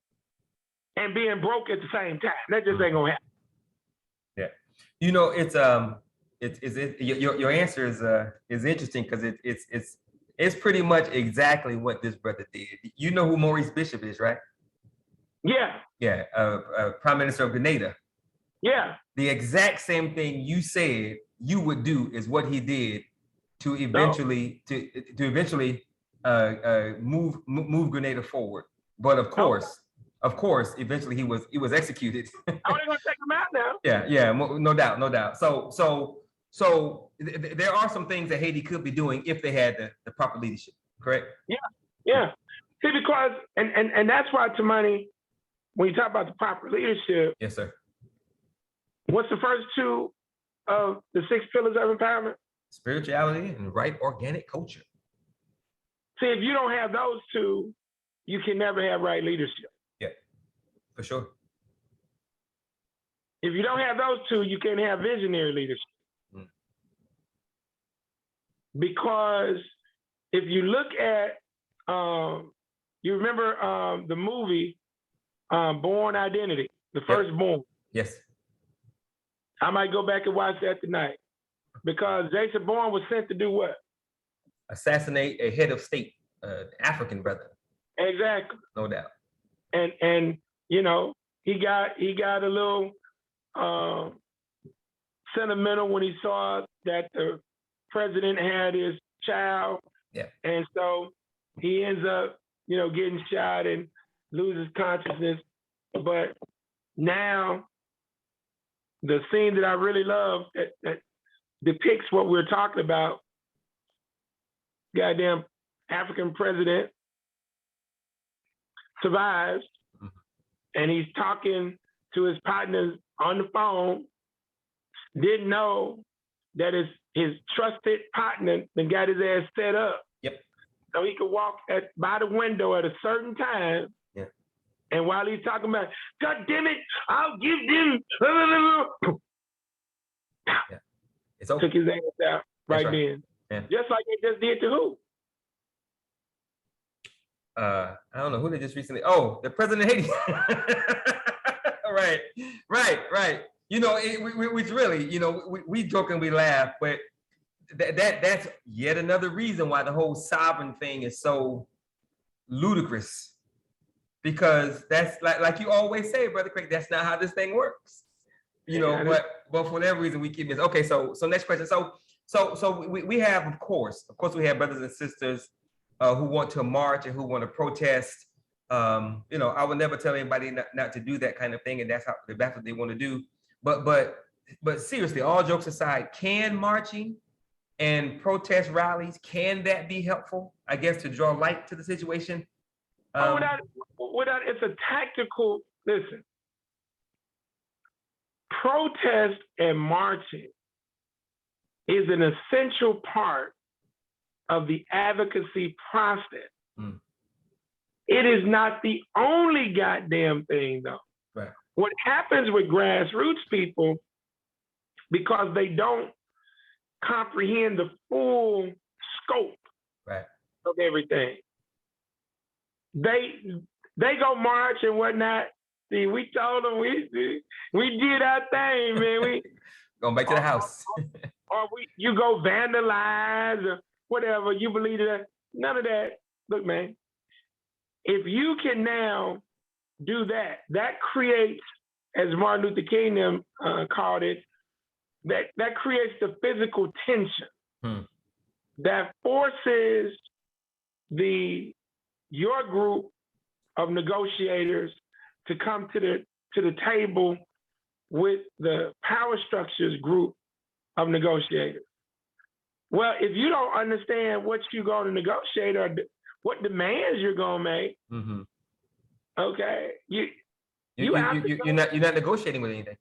and being broke at the same time. That just ain't gonna happen. Yeah. Your answer is interesting because it's pretty much exactly what this brother did. You know who Maurice Bishop is, right? Yeah. Yeah. Prime Minister of Grenada. Yeah. The exact same thing you said you would do is what he did to eventually move Grenada forward. But of course, eventually he was executed. Oh, they're gonna take him out now. Yeah, no doubt. So there are some things that Haiti could be doing if they had the proper leadership, correct? Yeah. See, because and that's why, Tamani, when you talk about the proper leadership, yes, sir. What's the first two of the 6 pillars of empowerment? Spirituality and right organic culture. See, if you don't have those two, you can never have right leadership. Yeah, for sure. If you don't have those two, you can't have visionary leadership. Because if you look at, you remember the movie Born Identity, the first Born. Yes. I might go back and watch that tonight because Jason Bourne was sent to do what? Assassinate a head of state, African brother. Exactly. No doubt. And he got a little sentimental when he saw that the president had his child. Yeah. And so he ends up, getting shot and loses consciousness. But now the scene that I really love that depicts what we're talking about, goddamn African president survives, and he's talking to his partners on the phone, didn't know that his trusted partner that got his ass set up. Yep. So he could walk by the window at a certain time. Yeah. And while he's talking about, God damn it, I'll give them. Yeah. It's over. Took his ass out right then. Yeah. Just like they just did to who? I don't know who they just recently. Oh, the president of Haiti. Right. Which really, we joke and we laugh, but that's yet another reason why the whole sovereign thing is so ludicrous. Because that's like you always say, Brother Craig, that's not how this thing works. But for whatever reason we keep missing. Okay, so next question. So we have, of course, we have brothers and sisters who want to march and who want to protest. I would never tell anybody not to do that kind of thing, and that's what they want to do. But seriously, all jokes aside, can marching and protest rallies, can that be helpful? I guess to draw light to the situation. Without it's a tactical. Listen, protest and marching is an essential part of the advocacy process. It is not the only goddamn thing, though. Right. What happens with grassroots people, because they don't comprehend the full scope right. of everything, they go march and whatnot. See, we told them we did our thing, man. We Going back to the house. or you go vandalize or whatever. You believe that? None of that. Look, man, if you can now do that, that creates, as Martin Luther King called it, that creates the physical tension that forces your group of negotiators to come to the table with the power structures group of negotiators. Well, if you don't understand what you're going to negotiate or what demands you're going to make, okay, you're not negotiating with anything.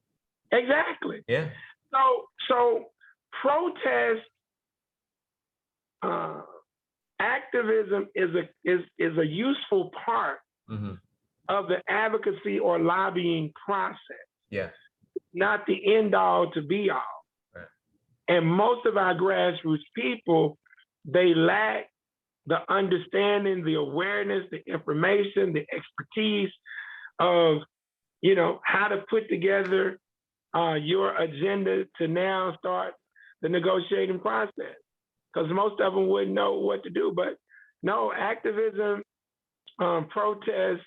Exactly. Yeah. So protest, activism is a useful part of the advocacy or lobbying process. Yeah. Not the end all to be all. Right. And most of our grassroots people, they lack the understanding, the awareness, the information, the expertise of, how to put together your agenda to now start the negotiating process. Because most of them wouldn't know what to do. But no, activism, protests,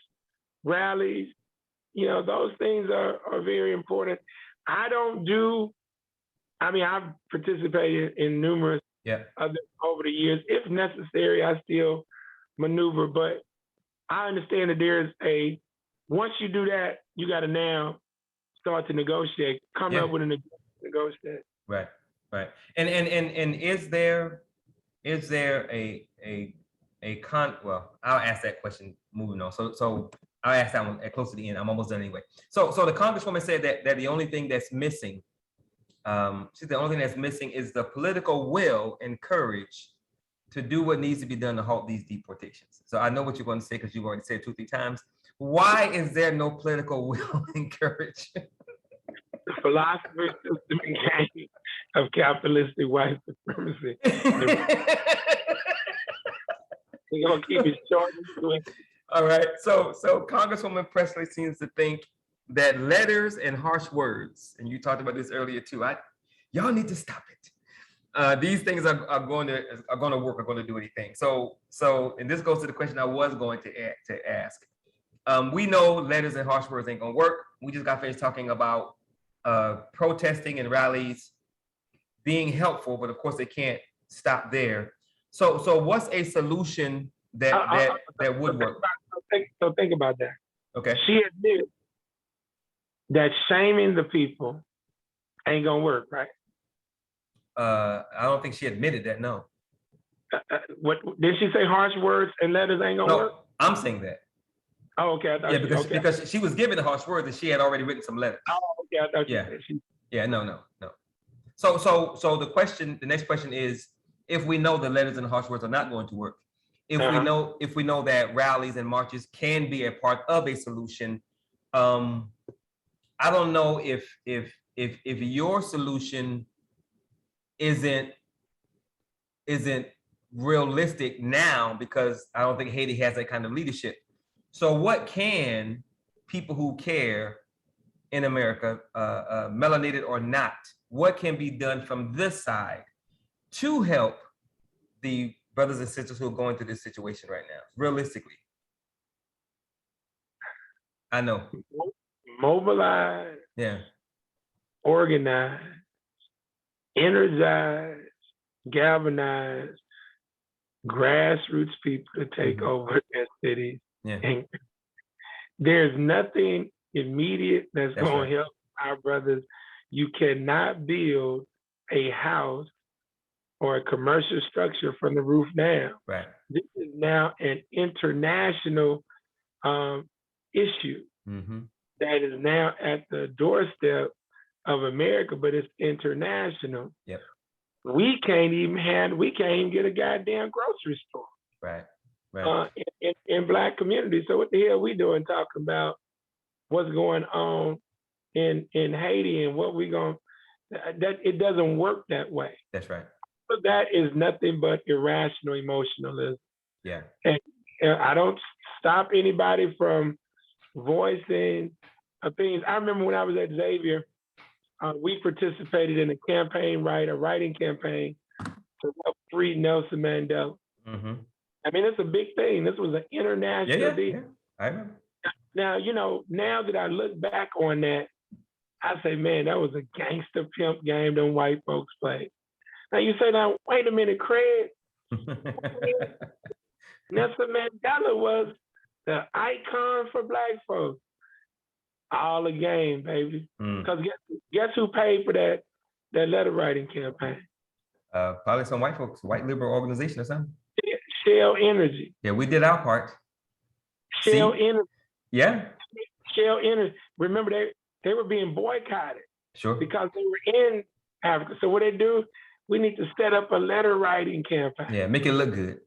rallies, those things are very important. I've participated in numerous others over the years. If necessary, I still maneuver, but I understand that once you do that, you got to now start to negotiate, come up with a negotiate. Right. And is there well, I'll ask that question moving on. So I'll ask that one at close to the end. I'm almost done anyway. So the Congresswoman said that the only thing that's missing, the only thing that's missing is the political will and courage to do what needs to be done to halt these deportations. So I know what you're going to say because you've already said it 2-3 times. Why is there no political will and courage? The philosophy, system, and game of capitalistic white supremacy. We're gonna keep it short and sweet. All right. So Congresswoman Presley seems to think that letters and harsh words, and you talked about this earlier too. Y'all need to stop it. These things are going to work, are going to do anything. So, and this goes to the question I was going to ask. We know letters and harsh words ain't gonna work. We just got finished talking about protesting and rallies being helpful, but of course they can't stop there. So what's a solution that would work? So think about that. Okay. She admitted that shaming the people ain't gonna work, right? I don't think she admitted that. No. What did she say? Harsh words and letters ain't gonna work? I'm saying that. Oh, okay. Because she was given the harsh words and she had already written some letters. Oh, okay. I thought No. So the next question is, if we know the letters and the harsh words are not going to work, if we know that rallies and marches can be a part of a solution, I don't know if your solution isn't realistic now, because I don't think Haiti has that kind of leadership. So what can people who care in America, melanated or not, what can be done from this side to help the brothers and sisters who are going through this situation right now, realistically? I know. Mobilize, organize, energize, galvanize grassroots people to take over their cities. And there's nothing immediate that's going to help our brothers. You cannot build a house or a commercial structure from the roof down. Right. This is now an international issue that is now at the doorstep of America, but it's international. Yep. We can't even get a goddamn grocery store. Right. In Black communities. So what the hell we doing talking about what's going on in Haiti and what we going that it doesn't work that way. That's right. So that is nothing but irrational emotionalism. Yeah. And I don't stop anybody from voicing opinions. I remember when I was at Xavier, we participated in a writing campaign to help free Nelson Mandela. Mm-hmm. I mean, it's a big thing. This was an international deal. Yeah. I remember. Now, now that I look back on that, I say, man, that was a gangster pimp game them white folks played. Now you say, now, wait a minute, Craig. Nelson Mandela was the icon for Black folks. All the game, baby. Because guess who paid for that letter writing campaign? Probably some white folks, white liberal organization or something. Shell Energy. Yeah, we did our part. Shell Energy. Yeah. Shell Energy. Remember, they were being boycotted. Sure. Because they were in Africa. So what they do, we need to set up a letter writing campaign. Yeah, make it look good.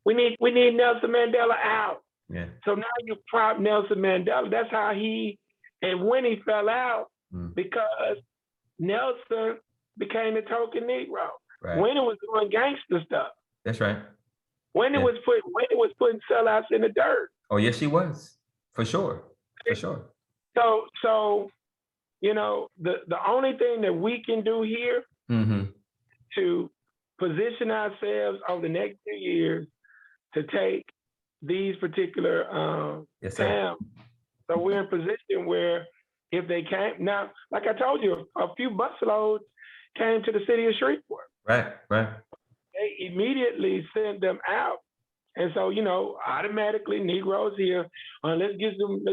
We need Nelson Mandela out. Yeah. So now you prop Nelson Mandela. That's how he and Winnie fell out, because Nelson became a token Negro. Right. Winnie was doing gangster stuff. That's right. Winnie was putting sellouts in the dirt. Oh, yes, she was. For sure. For sure. So the only thing that we can do here to position ourselves over the next few years to take these particular towns. So we're in a position where if they came, now, like I told you, a few busloads came to the city of Shreveport. Right. They immediately sent them out. And so, automatically Negroes here, let's get some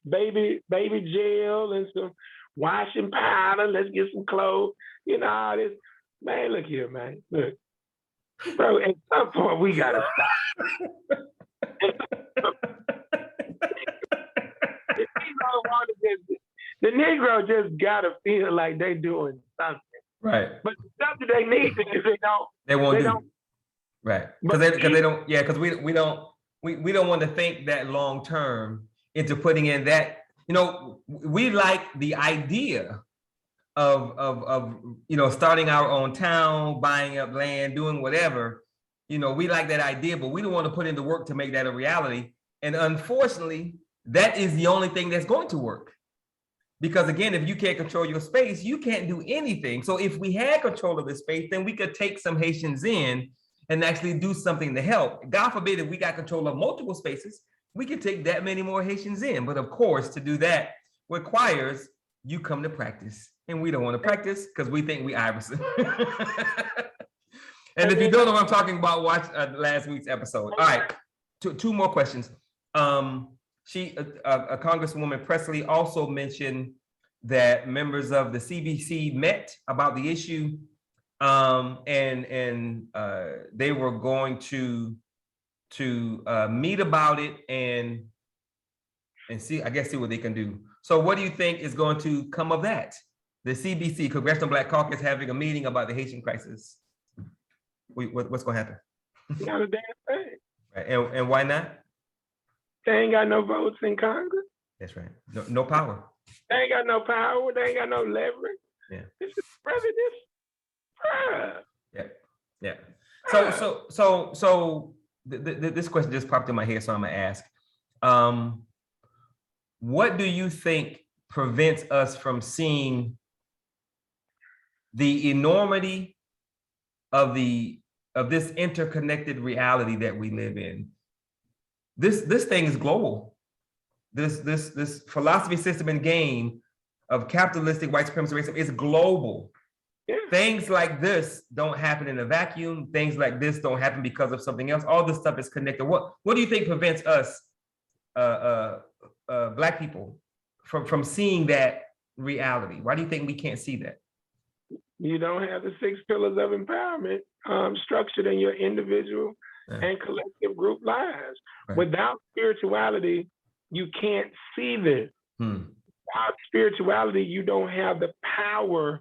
baby gel and some washing powder, let's get some clothes, all this. Man, look here, man. Look. Bro, at some point we gotta stop. The Negro just gotta feel like they doing something. Right. But the stuff that they need to do, they won't do. Right. Because they don't. Yeah. Because we don't want to think that long term into putting in that. We like the idea of starting our own town, buying up land, doing whatever. We like that idea, but we don't want to put in the work to make that a reality. And unfortunately, that is the only thing that's going to work. Because again, if you can't control your space, you can't do anything. So if we had control of the space, then we could take some Haitians in and actually do something to help. God forbid, if we got control of multiple spaces, we could take that many more Haitians in. But of course, to do that requires you come to practice. And we don't want to practice because we think we Iverson. And if you don't know what I'm talking about, watch last week's episode. All right, two more questions. Congresswoman Presley also mentioned that members of the CBC met about the issue, and they were going to meet about it and see what they can do. So what do you think is going to come of that? The CBC, Congressional Black Caucus, having a meeting about the Haitian crisis. What's going to happen? Not a damn thing. Right. And why not? They ain't got no votes in Congress. That's right. No power. They ain't got no power. They ain't got no leverage. Yeah. This is president. Yeah. So this question just popped in my head, so I'm gonna ask. What do you think prevents us from seeing the enormity of this interconnected reality that we live in? This thing is global. This philosophy, system, and game of capitalistic white supremacy racism is global. Yeah. Things like this don't happen in a vacuum. Things like this don't happen because of something else. All this stuff is connected. What do you think prevents us, Black people, from seeing that reality? Why do you think we can't see that? You don't have the 6 pillars of empowerment structured in your individual and collective group lives. Right. Without spirituality, you can't see this. Without spirituality, you don't have the power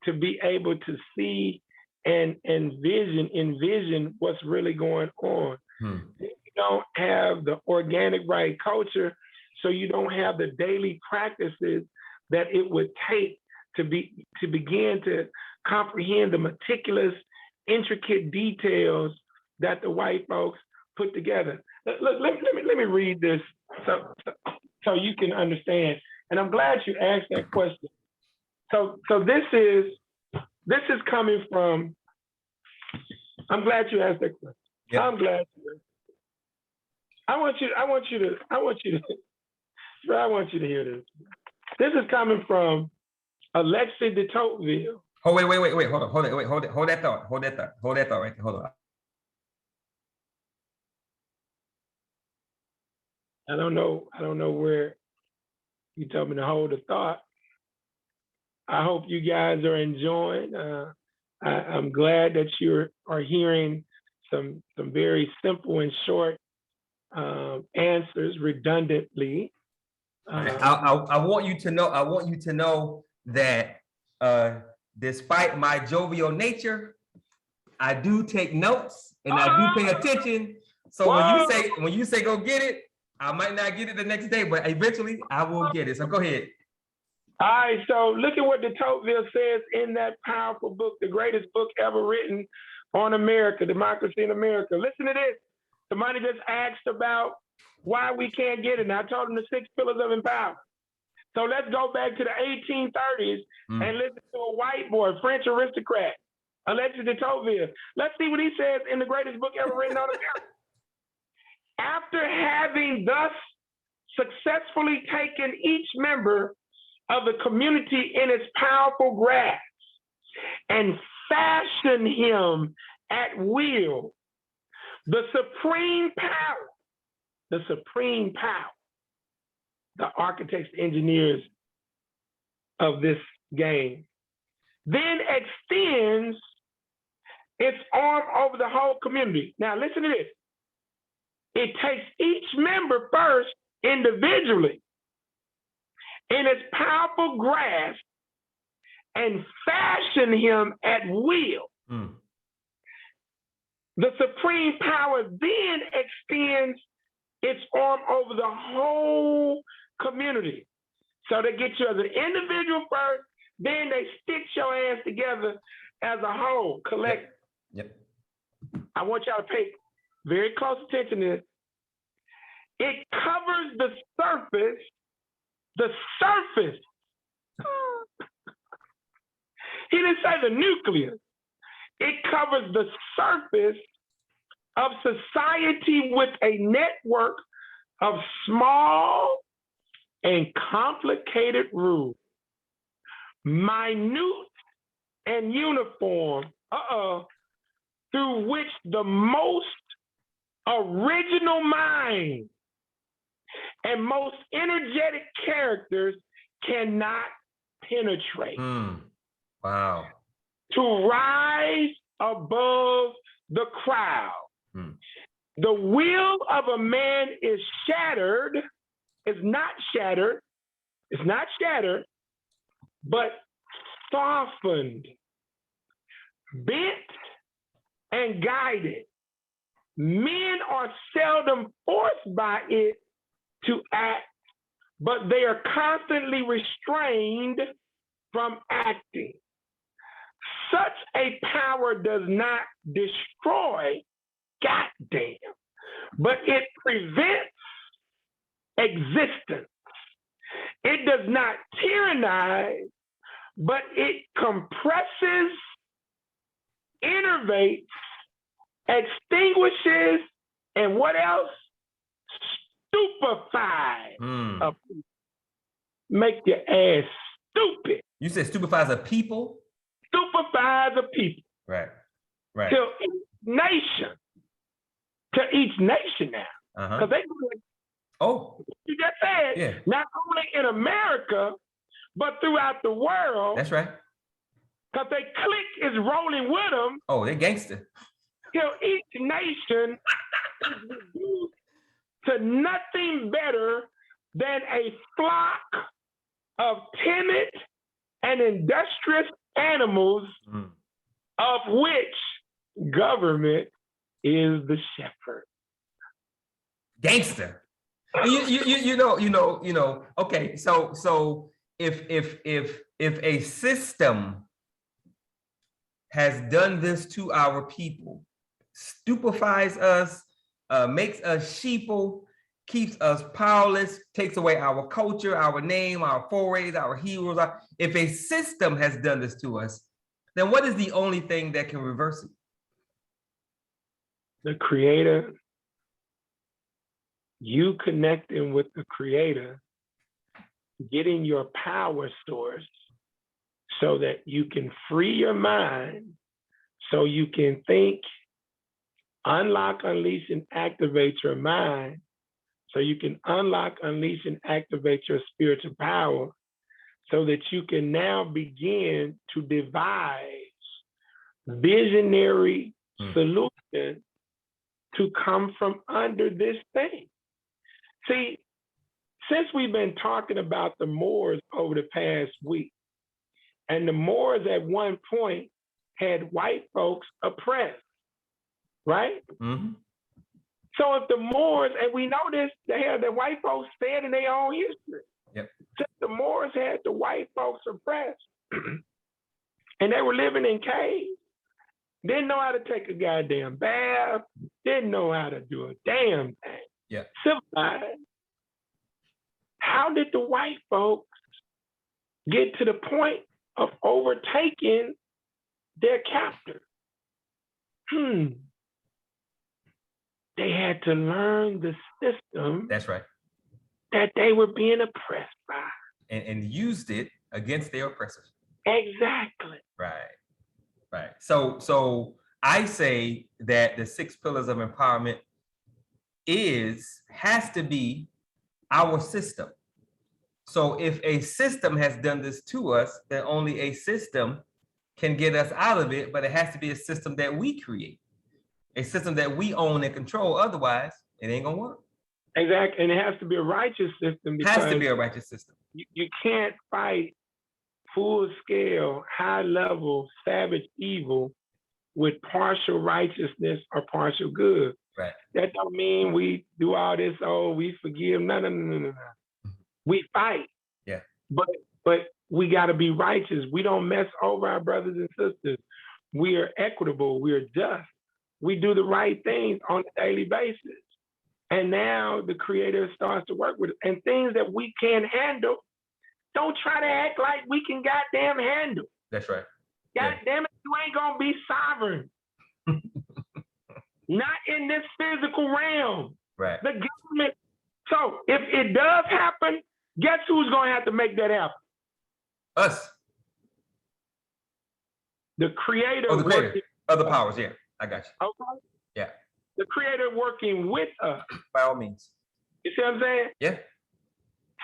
to be able to see and envision what's really going on. You don't have the organic right culture, so you don't have the daily practices that it would take to begin to comprehend the meticulous, intricate details that the white folks put together. Look, let me read this so you can understand. And I'm glad you asked that question. So this is coming from. I'm glad you asked that question. Yep. I'm glad you. I want you to hear this. This is coming from Alexis de Tocqueville. Oh, wait, hold that thought right there. Hold on. I don't know where you told me to hold the thought. I hope you guys are enjoying. I'm glad that you are hearing some very simple and short answers redundantly. I want you to know that despite my jovial nature, I do take notes and I do pay attention. So when you say go get it, I might not get it the next day, but eventually I will get it. So go ahead. All right, so look at what de Tocqueville says in that powerful book, the greatest book ever written on America, Democracy in America. Listen to this. Somebody just asked about why we can't get it. And I told him the 6 pillars of empowerment. So let's go back to the 1830s and listen to a white boy, French aristocrat, Alexis de Tocqueville. Let's see what he says in the greatest book ever written on America. After having thus successfully taken each member of the community in its powerful grasp and fashioned him at will, the supreme power, the architects, engineers of this game, then extends its arm over the whole community. Now listen to this. It takes each member first individually in its powerful grasp and fashion him at will. The supreme power then extends its arm over the whole community. So they get you as an individual first, then they stitch your ass together as a whole, collective. Yep. I want y'all to pay very close attention to this. It covers the surface. He didn't say the nucleus. It covers the surface of society with a network of small and complicated rules, minute and uniform, through which the most original minds and most energetic characters cannot penetrate. Wow. To rise above the crowd. The will of a man is not shattered, but softened, bent, and guided. Men are seldom forced by it to act, but they are constantly restrained from acting. Such a power does not destroy, goddamn, but it prevents existence. It does not tyrannize, but it compresses, innervates, extinguishes, and what else? Stupefies. Make your ass stupid. You said stupefies a people? Stupefies a people. Right. To each nation now. Because they you just said, not only in America, but throughout the world. That's right. Because they clique is rolling with them. Oh, they're gangster. Till each nation is reduced to nothing better than a flock of timid and industrious animals, of which government is the shepherd. Gangster. You know. Okay, so if a system has done this to our people, stupefies us, makes us sheeple, keeps us powerless, takes away our culture, our name, our forays, our heroes. If a system has done this to us, then what is the only thing that can reverse it? The Creator, you connecting with the Creator, getting your power source so that you can free your mind, so you can think, unlock, unleash, and activate your mind, so you can unlock, unleash, and activate your spiritual power, so that you can now begin to devise visionary solutions to come from under this thing. See, since we've been talking about the Moors over the past week, and the Moors at one point had white folks oppressed, right? Mm-hmm. So if the Moors, and we know this, they had the white folks said in their own history. Yep. Since the Moors had the white folks oppressed, and they were living in caves, didn't know how to take a goddamn bath, didn't know how to do a damn thing. Yeah. Civilized. How did the white folks get to the point of overtaking their captor? They had to learn the system. That's right. That they were being oppressed by. And used it against their oppressors. Exactly. Right. So I say that the 6 pillars of empowerment has to be our system. So if a system has done this to us, then only a system can get us out of it, but it has to be a system that we create, a system that we own and control. Otherwise, it ain't gonna work. Exactly, and it has to be a righteous system. It has to be a righteous system. You can't fight full-scale, high-level, savage evil with partial righteousness or partial good. Right. That don't mean we do all this, we forgive. No. We fight. Yeah. But we got to be righteous. We don't mess over our brothers and sisters. We are equitable. We are just. We do the right things on a daily basis. And now the Creator starts to work with us. And things that we can't handle, don't try to act like we can goddamn handle. That's right. God damn it, you ain't gonna be sovereign. Not in this physical realm. Right. The government. So if it does happen, guess who's gonna have to make that happen? Us. The Creator. Oh, the Creator. Other powers, yeah. I got you. Okay. Yeah. The Creator working with us. By all means. You see what I'm saying? Yeah.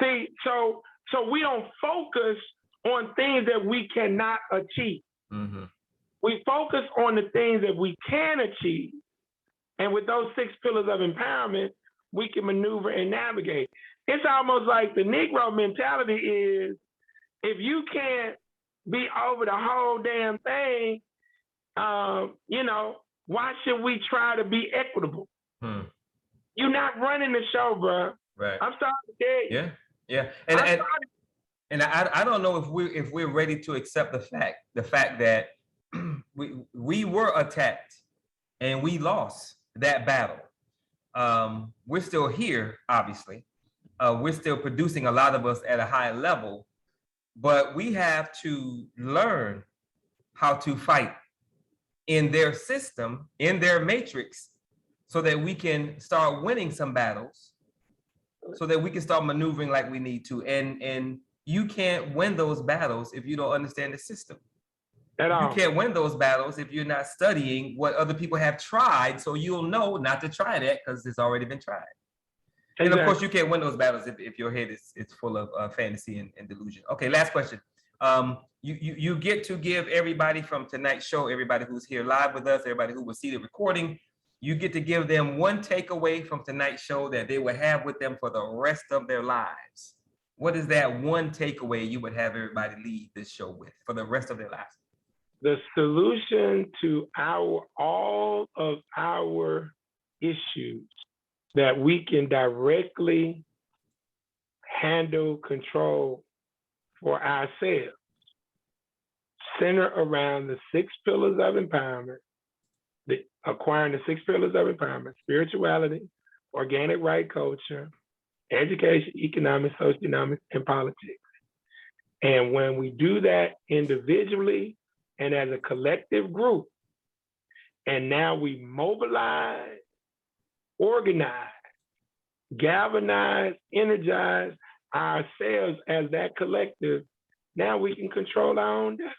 See, so we don't focus on things that we cannot achieve. Mm-hmm. We focus on the things that we can achieve. And with those 6 pillars of empowerment, we can maneuver and navigate. It's almost like the Negro mentality is, if you can't be over the whole damn thing, why should we try to be equitable? You're not running the show, bro. Right. I'm sorry to tell you. Yeah. And I don't know if we're ready to accept the fact that we were attacked and we lost that battle. We're still here, obviously. We're still producing, a lot of us, at a high level, but we have to learn how to fight in their system, in their matrix, so that we can start winning some battles, so that we can start maneuvering like we need to. And you can't win those battles if you don't understand the system. At all. You can't win those battles if you're not studying what other people have tried, so you'll know not to try that because it's already been tried. Exactly. And of course, you can't win those battles if your head is full of fantasy and delusion. Okay, last question. You get to give everybody from tonight's show, everybody who's here live with us, everybody who will see the recording, you get to give them one takeaway from tonight's show that they will have with them for the rest of their lives. What is that one takeaway you would have everybody leave this show with for the rest of their lives? The solution to all of our issues that we can directly handle, control for ourselves, center around the 6 pillars of empowerment, the acquiring the 6 pillars of empowerment: spirituality, organic right culture, education, economics, socioeconomics, and politics. And when we do that individually and as a collective group, and now we mobilize, organize, galvanize, energize ourselves as that collective, now we can control our own destiny.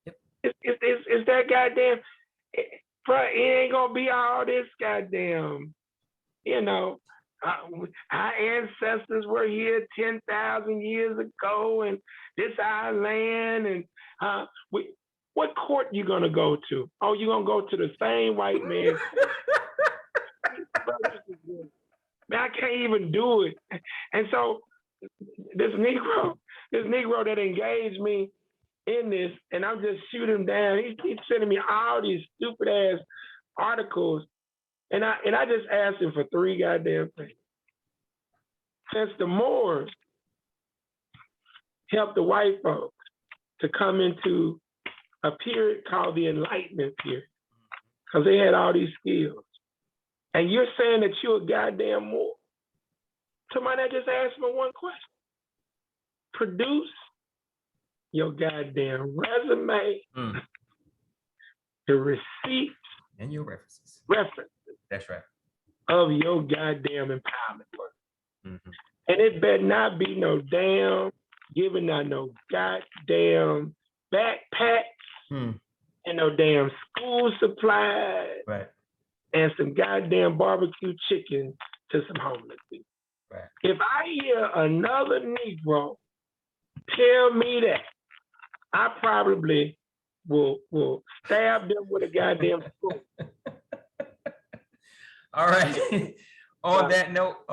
Yep. It's that goddamn, bro, it ain't gonna be all this goddamn, our ancestors were here 10,000 years ago, and this our land, and what court you gonna go to? Oh, you gonna go to the same white man? Man, I can't even do it. And so this Negro that engaged me in this, and I'm just shooting him down. He keeps sending me all these stupid ass articles, and I just asked him for 3 goddamn things. Since the Moors helped the white folks to come into a period called the Enlightenment period, because they had all these skills, and you're saying that you're a goddamn Moor. Somebody just asked me one question. Produce your goddamn resume, the receipts, and your references. That's right. Of your goddamn empowerment work. Mm-hmm. And it better not be no damn giving out no goddamn backpacks and no damn school supplies, right, and some goddamn barbecue chicken to some homeless people. Right. If I hear another Negro tell me that, I probably will stab them with a goddamn spoon. All right. On that note,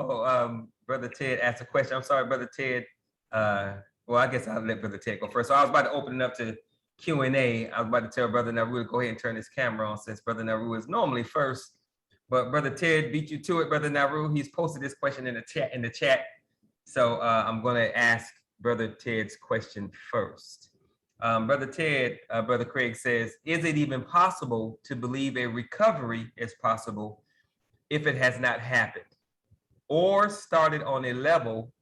Brother Ted asked a question. I'm sorry, Brother Ted. Well, I guess I'll let Brother Ted go first. So I was about to open it up to Q&A. I was about to tell Brother Naru to go ahead and turn his camera on, since Brother Naru is normally first. But Brother Ted beat you to it, Brother Naru. He's posted this question in the chat. So I'm going to ask Brother Ted's question first. Brother Ted, Brother Craig says, is it even possible to believe a recovery is possible if it has not happened or started on a level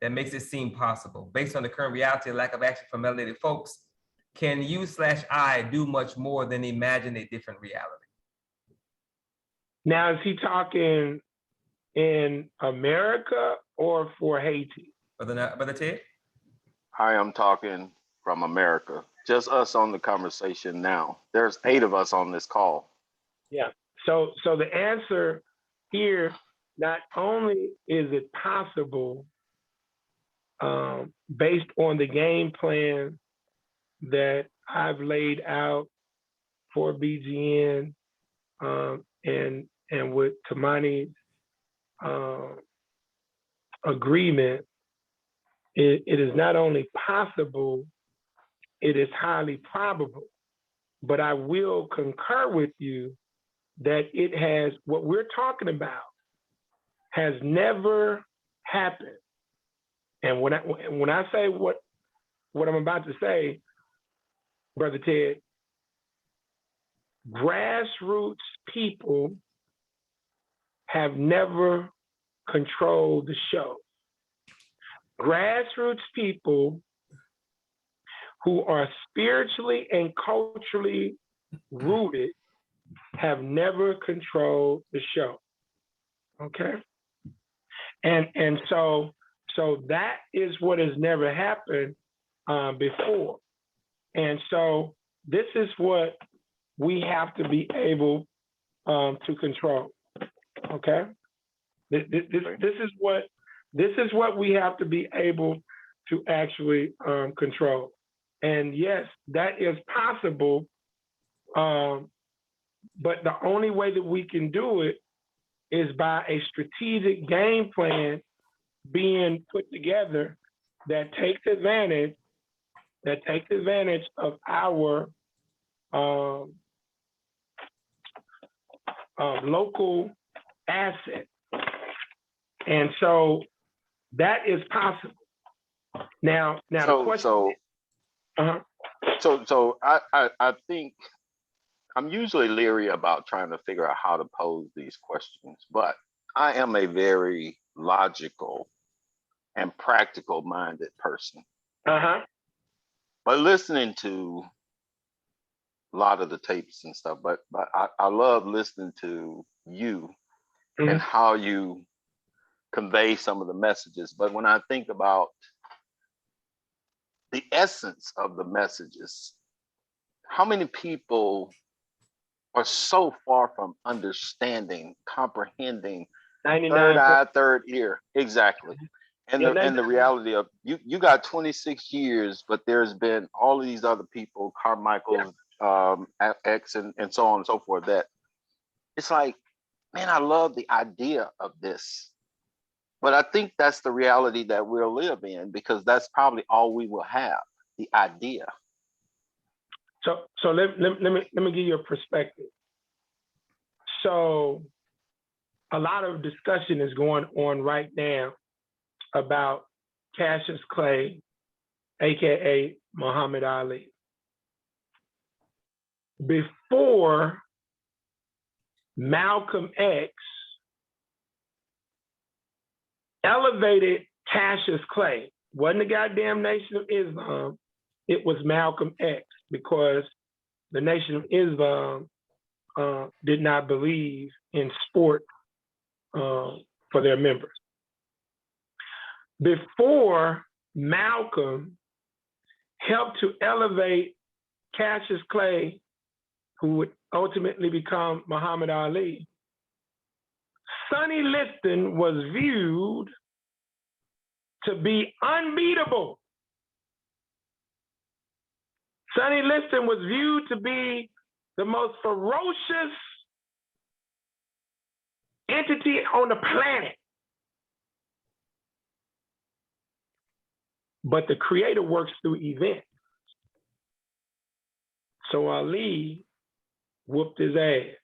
that makes it seem possible? Based on the current reality and lack of action from melanated folks, can you/I do much more than imagine a different reality? Now, is he talking in America or for Haiti? Brother Ted? I am talking from America. Just us on the conversation now. There's 8 of us on this call. Yeah. So the answer here, not only is it possible based on the game plan that I've laid out for BGN and with Tamani's agreement, it is not only possible, it is highly probable. But I will concur with you that it has, what we're talking about has never happened. And when I say what I'm about to say, Brother Ted, grassroots people have never controlled the show. Grassroots people who are spiritually and culturally rooted have never controlled the show. Okay? And so that is what has never happened before. And so this is what we have to be able to control. Okay? This is what we have to be able to actually control. And yes, that is possible. But the only way that we can do it is by a strategic game plan being put together that takes advantage of our local assets. And so that is possible. Now the question So I think I'm usually leery about trying to figure out how to pose these questions, but I am a very logical and practical minded person. Uh-huh. But listening to a lot of the tapes and stuff, but I love listening to you Mhm. and how you convey some of the messages. But when I think about the essence of the messages, how many people are so far from understanding, comprehending, third 99. eye, third ear, exactly. And Yeah, the reality of you got 26 years, but there's been all of these other people, Carmichael's X and so on and so forth, that it's like, man, I love the idea of this. But I think that's the reality that we'll live in, because that's probably all we will have, the idea. So let me give you a perspective. So a lot of discussion is going on right now about Cassius Clay, aka Muhammad Ali. Before Malcolm X elevated Cassius Clay, wasn't the goddamn Nation of Islam, it was Malcolm X, because the Nation of Islam did not believe in sport for their members. Before Malcolm helped to elevate Cassius Clay, who would ultimately become Muhammad Ali, Sonny Liston was viewed to be unbeatable. Sonny Liston was viewed to be the most ferocious entity on the planet. But the creator works through events. So Ali whooped his ass.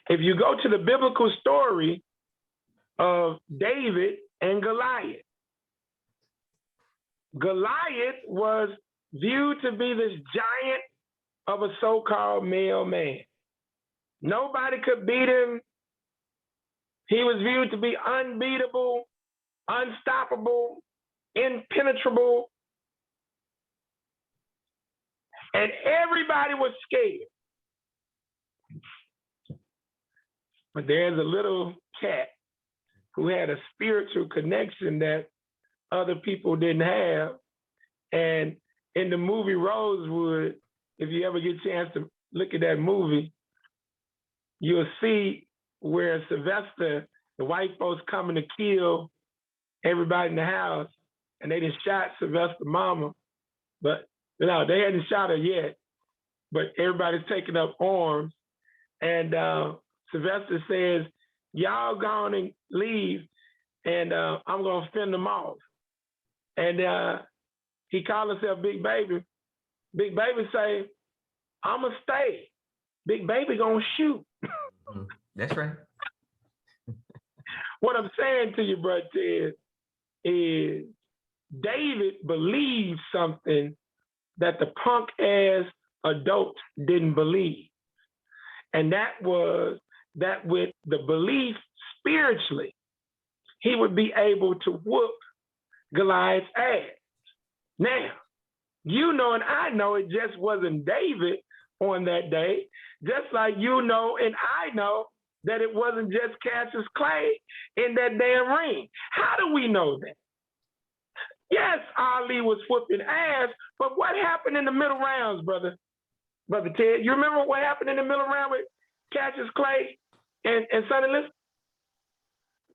If you go to the biblical story of David and Goliath, Goliath was viewed to be this giant of a so-called male man. Nobody could beat him. He was viewed to be unbeatable, unstoppable, impenetrable, and everybody was scared. But there's a little cat who had a spiritual connection that other people didn't have. And in the movie Rosewood, if you ever get a chance to look at that movie, you'll see where Sylvester, the white folks coming to kill everybody in the house, and they just shot Sylvester's mama, but no, they hadn't shot her yet, but everybody's taking up arms, and Sylvester says, y'all go on and leave, and I'm gonna fend them off. And he called himself Big Baby. Big Baby say, I'ma stay. Big Baby gonna shoot. That's right. What I'm saying to you, brother Ted, is David believed something that the punk ass adults didn't believe. And that was that with the belief spiritually, he would be able to whoop Goliath's ass. Now, you know and I know it just wasn't David on that day, just like you know and I know that it wasn't just Cassius Clay in that damn ring. How do we know that? Yes, Ali was whooping ass, but what happened in the middle rounds, brother Ted? You remember what happened in the middle round with Cassius Clay and Sonny Liston?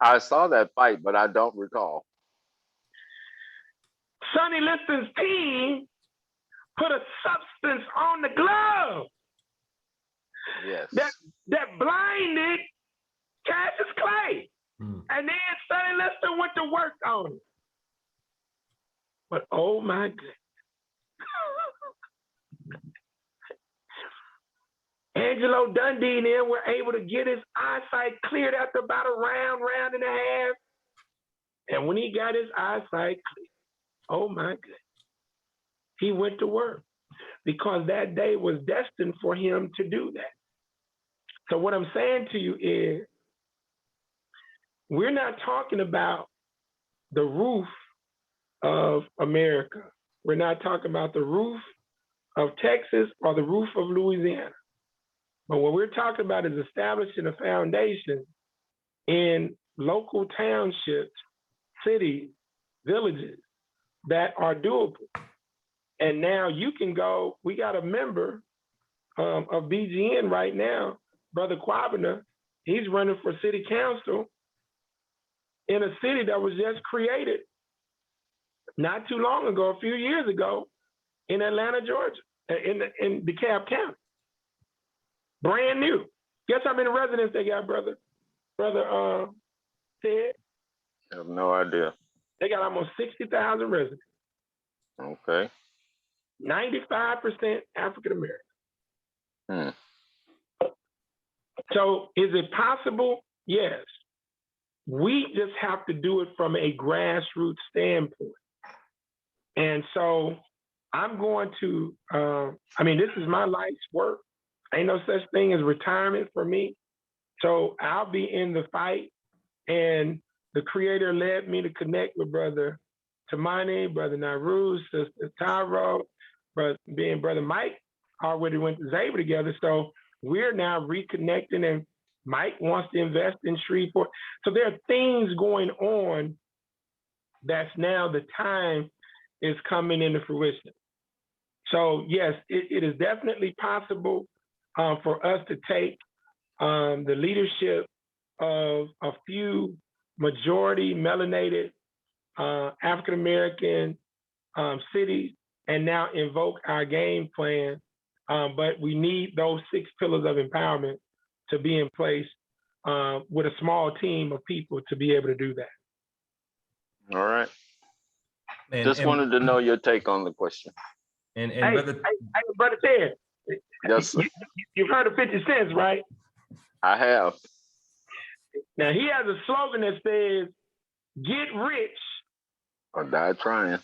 I saw that fight, but I don't recall. Sonny Liston's team put a substance on the glove Yes. that blinded Cassius Clay. And then Sonny Liston went to work on it. But oh my goodness. Angelo Dundee and them were able to get his eyesight cleared after about a round and a half. And when he got his eyesight clear, oh my goodness, he went to work. because that day was destined for him to do that. So what I'm saying to you is, we're not talking about the roof of America. We're not talking about the roof of Texas or the roof of Louisiana. But what we're talking about is establishing a foundation in local townships, cities, villages that are doable. And now you can go, we got a member of BGN right now, Brother Quabana, he's running for city council in a city that was just created not too long ago, a few years ago, in Atlanta, Georgia, in DeKalb County. Brand new. Guess how many residents they got, brother Ted? I have no idea. They got almost 60,000 residents. Okay. 95% African American. So is it possible? Yes. We just have to do it from a grassroots standpoint. And so I'm going to, this is my life's work. Ain't no such thing as retirement for me. So I'll be in the fight. And the Creator led me to connect with Brother Tamani, Brother Naru, Sister Tyro, Brother Mike already went to Xavier together. So we're now reconnecting, and Mike wants to invest in Shreveport. So there are things going on that's now the time is coming into fruition. So yes, it is definitely possible for us to take the leadership of a few majority melanated African-American cities and now invoke our game plan. But we need those 6 pillars of empowerment to be in place with a small team of people to be able to do that. All right. Just wanted to know your take on the question. And Brother Ted, yes, sir. You've heard of 50 cents, right? I have. Now he has a slogan that says, "Get rich or die trying."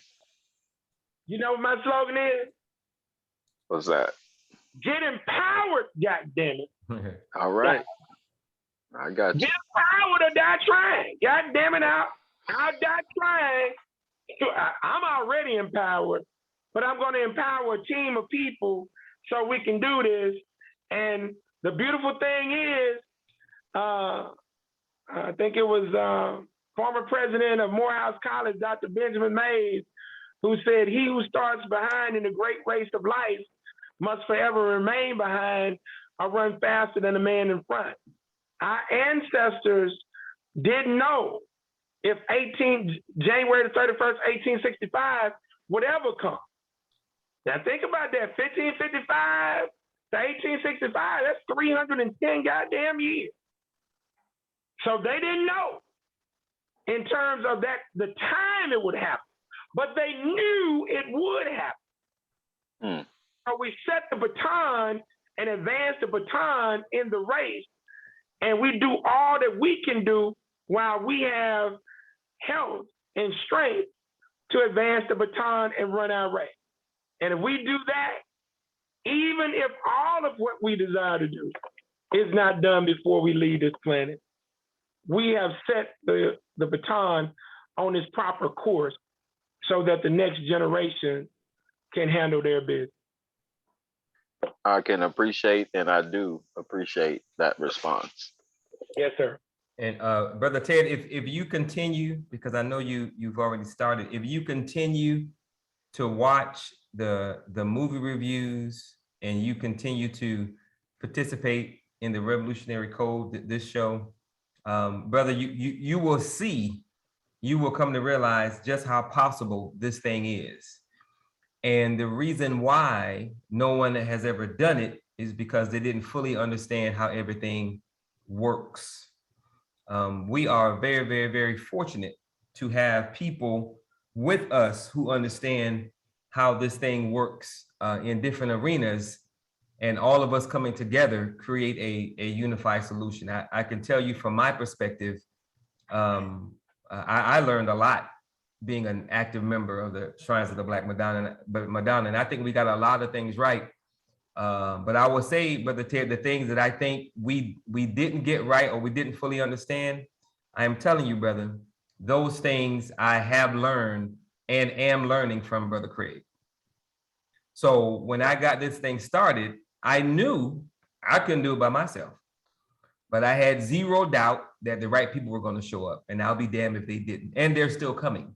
You know what my slogan is? What's that? Get empowered, goddammit. All right. I got you. Get empowered or die trying. Goddammit, I'll die trying. I'm already empowered, but I'm going to empower a team of people so we can do this. And the beautiful thing is, I think it was former president of Morehouse College, Dr. Benjamin Mays, who said, "He who starts behind in the great race of life must forever remain behind or run faster than the man in front." Our ancestors didn't know if January the 31st, 1865 would ever come. Now think about that, 1555 to 1865, that's 310 goddamn years. So they didn't know in terms of that, the time it would happen, but they knew it would happen. So we set the baton and advance the baton in the race, and we do all that we can do while we have health and strength to advance the baton and run our race. And if we do that, even if all of what we desire to do is not done before we leave this planet, we have set the baton on its proper course so that the next generation can handle their business. I can appreciate, and I do appreciate that response. Yes, sir. And Brother Ted, if you continue, because I know you've already started, if you continue to watch the movie reviews and you continue to participate in the Revolutionary Code, this show, brother, you will see, you will come to realize just how possible this thing is. And the reason why no one has ever done it is because they didn't fully understand how everything works. We are very, very, very fortunate to have people with us who understand how this thing works in different arenas, and all of us coming together create a unified solution. I can tell you from my perspective, I learned a lot being an active member of the Shrines of the Black Madonna. And I think we got a lot of things right. But I will say, Brother Ted, the things that I think we didn't get right or we didn't fully understand, I am telling you, brother, those things I have learned and am learning from Brother Craig. So when I got this thing started, I knew I couldn't do it by myself, but I had zero doubt that the right people were going to show up, and I'll be damned if they didn't. And they're still coming.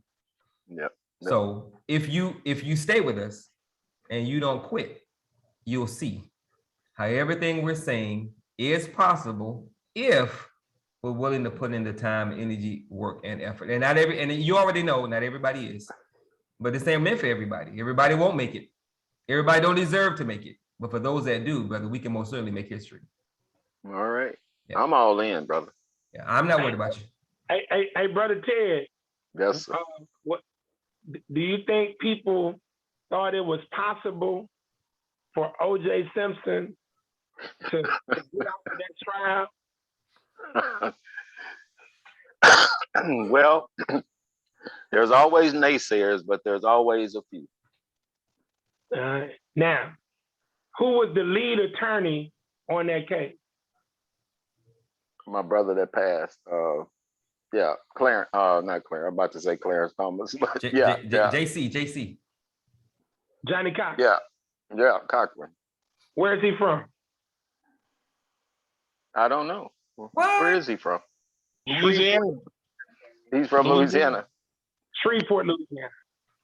Yep. So if you stay with us and you don't quit, you'll see how everything we're saying is possible if we're willing to put in the time, energy, work, and effort. And and you already know not everybody is, but it's ain't meant for everybody. Everybody won't make it. Everybody don't deserve to make it. But for those that do, brother, we can most certainly make history. All right. Yeah. I'm all in, brother. Yeah, I'm not worried about you. Hey, Brother Ted. Yes, sir. What do you think people thought it was possible for O.J. Simpson to get out of that trial? Well, there's always naysayers, but there's always a few. Now, who was the lead attorney on that case? My brother that passed. Yeah, Clarence. Not Clarence. I'm about to say Clarence Thomas, but JC. Johnny Cochran. Yeah, Cochran. Where is he from? I don't know. What? Where is he from? Louisiana. He's from Louisiana. Shreveport, Louisiana.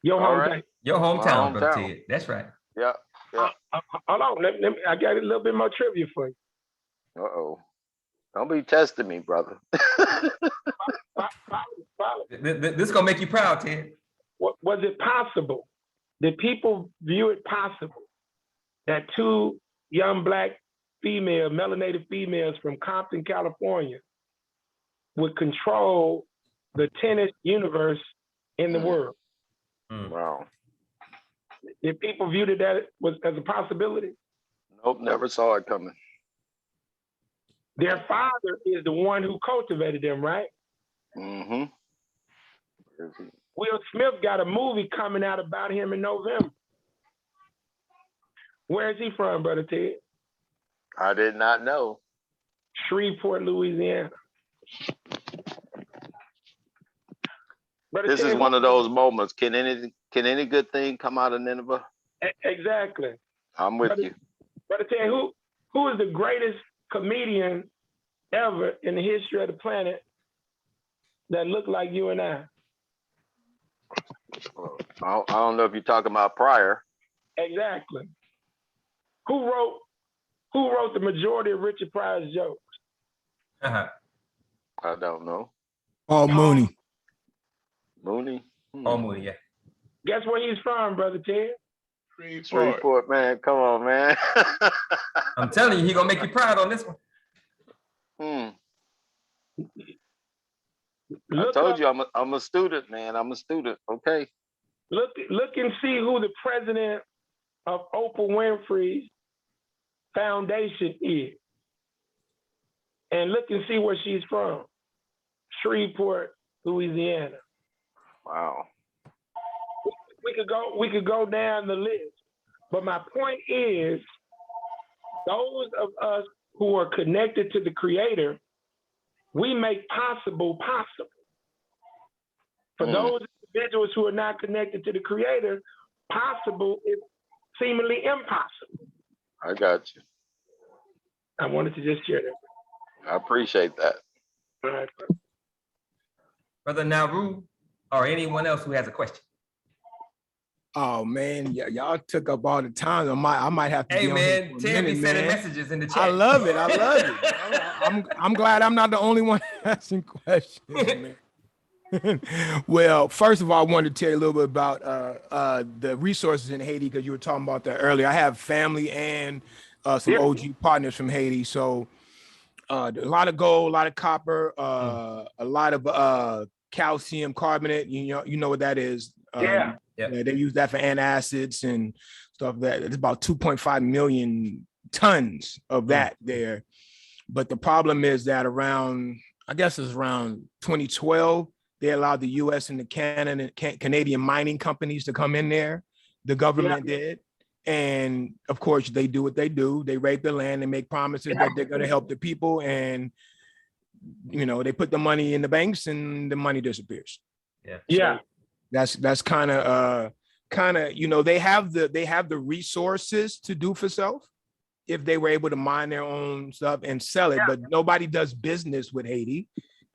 Your All hometown. right. Your hometown, Brother hometown. Ted. That's right. Yeah. Hold on. I got a little bit more trivia for you. Uh-oh. Don't be testing me, brother. This is gonna make you proud, Ted. Was it possible? Did people view it possible that two young black female, melanated females from Compton, California, would control the tennis universe in the world? Wow. Did people view that as a possibility? Nope, never saw it coming. Their father is the one who cultivated them, right? Mm-hmm. Will Smith got a movie coming out about him in November. Where is he from, Brother Ted? I did not know. Shreveport, Louisiana. Brother This Ted, is one of those moments. Can any good thing come out of Nineveh? Exactly. I'm with you. Brother Ted, who is the greatest comedian ever in the history of the planet that looked like you and I? I don't know if you're talking about Pryor. Exactly. Who wrote the majority of Richard Pryor's jokes? Uh-huh. I don't know. Paul Mooney. Mooney? Paul Mooney, yeah. Guess where he's from, Brother Ted? Shreveport, man. Come on, man. I'm telling you, he gonna make you proud on this one. I told you I'm a student, man. I'm a student. Okay. Look and see who the president of Oprah Winfrey's foundation is. And look and see where she's from. Shreveport, Louisiana. Wow. We could go down the list. But my point is, those of us who are connected to the Creator, we make possible possible. For those individuals who are not connected to the Creator, possible is seemingly impossible. I got you. I wanted to just share that. I appreciate that. All right. Brother Nauru, or anyone else who has a question. Oh man, y'all took up all the time. I might have to. Hey be man, on Ted be minute, sending man. messages in the chat. I love it. I'm glad I'm not the only one asking questions, man. Well, first of all, I wanted to tell you a little bit about the resources in Haiti, because you were talking about that earlier. I have family and some OG partners from Haiti, so a lot of gold, a lot of copper, a lot of calcium carbonate. You know what that is. Yeah. They use that for antacids and stuff. That it's about 2.5 million tons of that there. But the problem is that around 2012, They allowed the U.S. and the Canadian mining companies to come in there. The government did. And of course, they do what they do. They rape the land and make promises that they're going to help the people. And, you know, they put the money in the banks and the money disappears. Yeah. So that's kind of, you know, they have the resources to do for self if they were able to mine their own stuff and sell it. But nobody does business with Haiti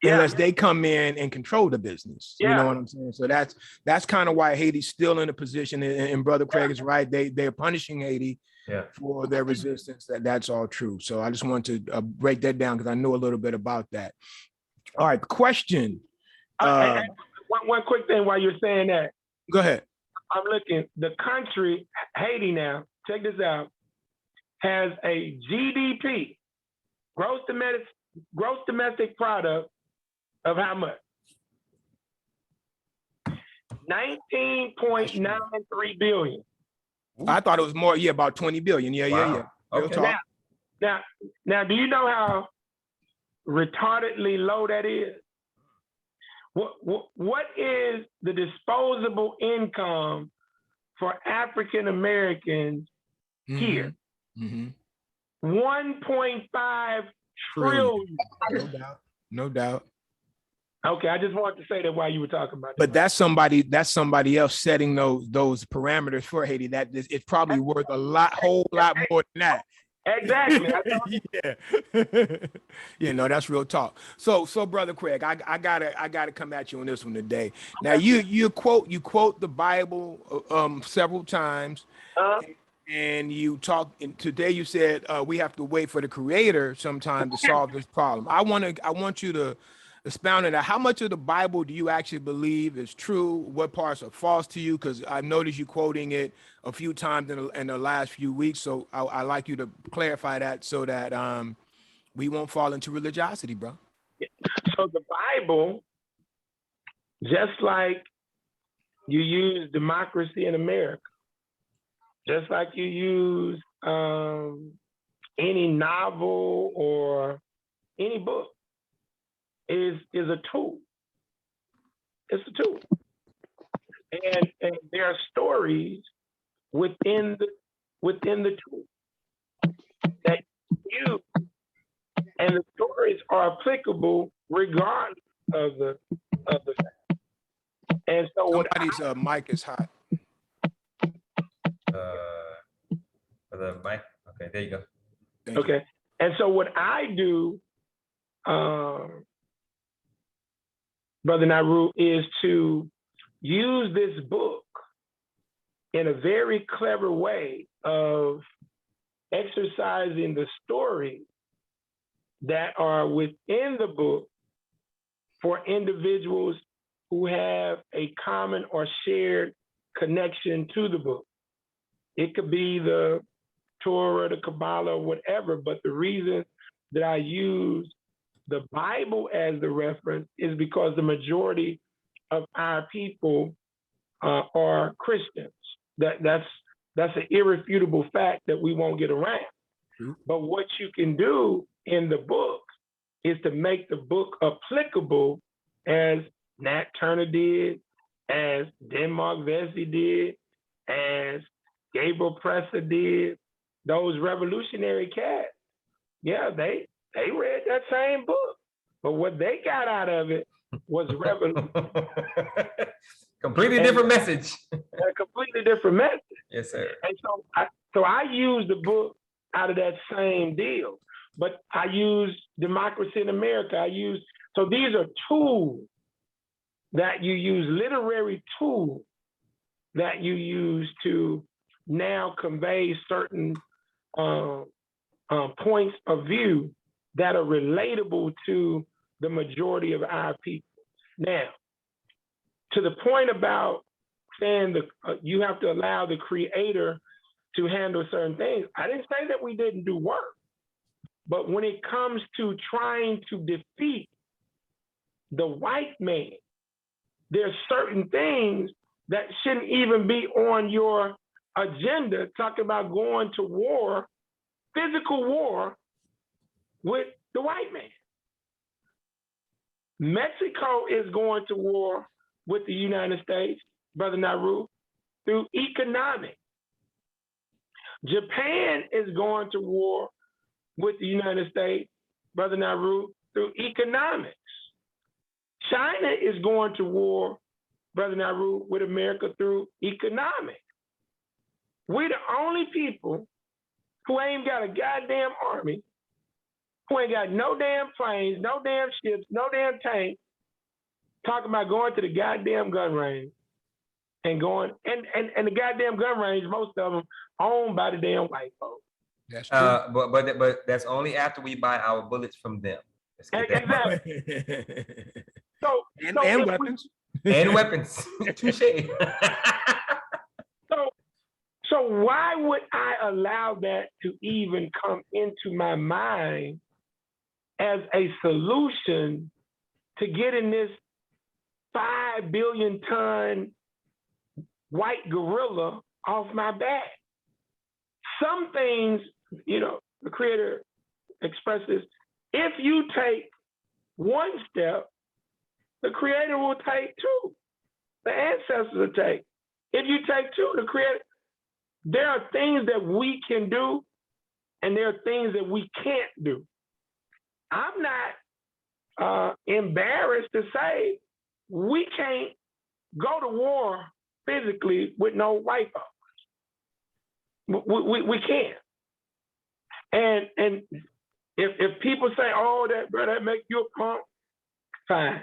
unless they come in and control the business. You know what I'm saying? So that's kind of why Haiti's still in a position, and Brother Craig is right. They're punishing Haiti for their resistance. That's all true. So I just want to break that down because I know a little bit about that. All right, question. One quick thing while you're saying that. Go ahead. I'm looking, the country, Haiti now, check this out, has a GDP, gross domestic product, of how much? 19.93 billion. I thought it was more, about 20 billion. Yeah. Okay. Now, do you know how retardedly low that is? What is the disposable income for African Americans here? 1.5 trillion. No doubt. Okay, I just wanted to say that while you were talking about that. But that's somebody else setting those parameters for Haiti. That it's probably worth whole lot more than that. Exactly. You know, that's real talk. So Brother Craig, I gotta come at you on this one today. Now you quote the Bible several times. And you talk, and today you said we have to wait for the Creator sometime to solve this problem. I want you to expound on that. How much of the Bible do you actually believe is true? What parts are false to you? Because I've noticed you quoting it a few times in the last few weeks. So I like you to clarify that so that we won't fall into religiosity, bro. So the Bible, just like you use democracy in America, just like you use any novel or any book, is a tool. It's a tool. And there are stories within the tool that you, and the stories are applicable regardless of the fact. And so somebody's mic is hot. For the mic. Okay, there you go. Okay. And so what I do, Brother Naru, is to use this book in a very clever way of exercising the stories that are within the book for individuals who have a common or shared connection to the book. It could be the Torah, the Kabbalah, whatever, but the reason that I use the Bible as the reference is because the majority of our people are Christians. That's an irrefutable fact that we won't get around. Mm-hmm. But what you can do in the book is to make the book applicable as Nat Turner did, as Denmark Vesey did, as Gabriel Presser did, those revolutionary cats. Yeah, they read that same book, but what they got out of it was completely different message. A completely different message. Yes, sir. And so I use the book out of that same deal, but I use Democracy in America. So these are tools that you use, literary tools that you use to now convey certain points of view that are relatable to the majority of our people. Now, to the point about saying you have to allow the Creator to handle certain things, I didn't say that we didn't do work, but when it comes to trying to defeat the white man, there's certain things that shouldn't even be on your agenda, talking about going to war, physical war with the white man. Mexico is going to war with the United States, Brother Naru, through economics. Japan is going to war with the United States, Brother Naru, through economics. China is going to war, Brother Naru, with America through economics. We're the only people who ain't got a goddamn army, who ain't got no damn planes, no damn ships, no damn tanks, talking about going to the goddamn gun range and going, and the goddamn gun range, most of them owned by the damn white folks. That's true. But that's only after we buy our bullets from them. Let's get that Exactly. So and weapons. and weapons. Touché. So why would I allow that to even come into my mind as a solution to getting this 5 billion ton white gorilla off my back? Some things, you know, the creator expresses, if you take one step, the creator will take two. The ancestors will take. If you take two, the creator, there are things that we can do and there are things that we can't do. I'm not embarrassed to say we can't go to war physically with no white folks. We can't. And if people say, oh, that make you a punk, fine.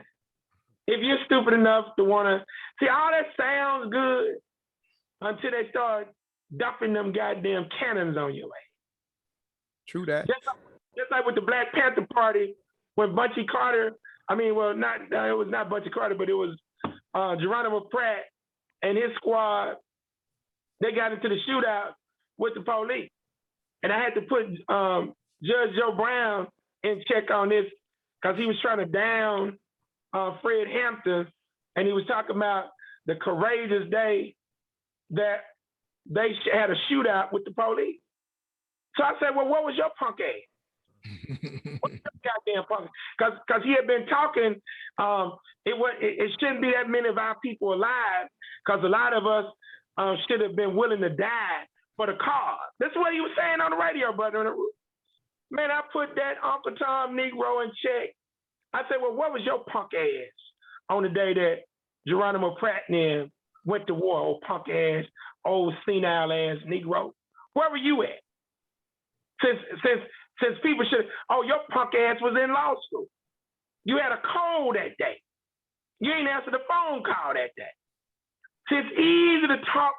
If you're stupid enough to wanna see, all that sounds good until they start dumping them goddamn cannons on your way. True that. Just like with the Black Panther Party, when Bunchy Carter, it was not Bunchy Carter, but it was Geronimo Pratt and his squad, they got into the shootout with the police. And I had to put Judge Joe Brown in check on this because he was trying to down Fred Hampton, and he was talking about the courageous day that they had a shootout with the police. So I said, well, what was your punk ass? What's your goddamn punk? Because he had been talking, it shouldn't be that many of our people alive, because a lot of us should have been willing to die for the cause. That's what he was saying on the radio, brother. Man, I put that Uncle Tom Negro in check. I said, well, what was your punk ass on the day that Geronimo Pratt and them went to war, old punk ass, old senile ass Negro? Where were you at? Since people should, oh, your punk ass was in law school. You had a cold that day. You ain't answered the phone call that day. So it's easy to talk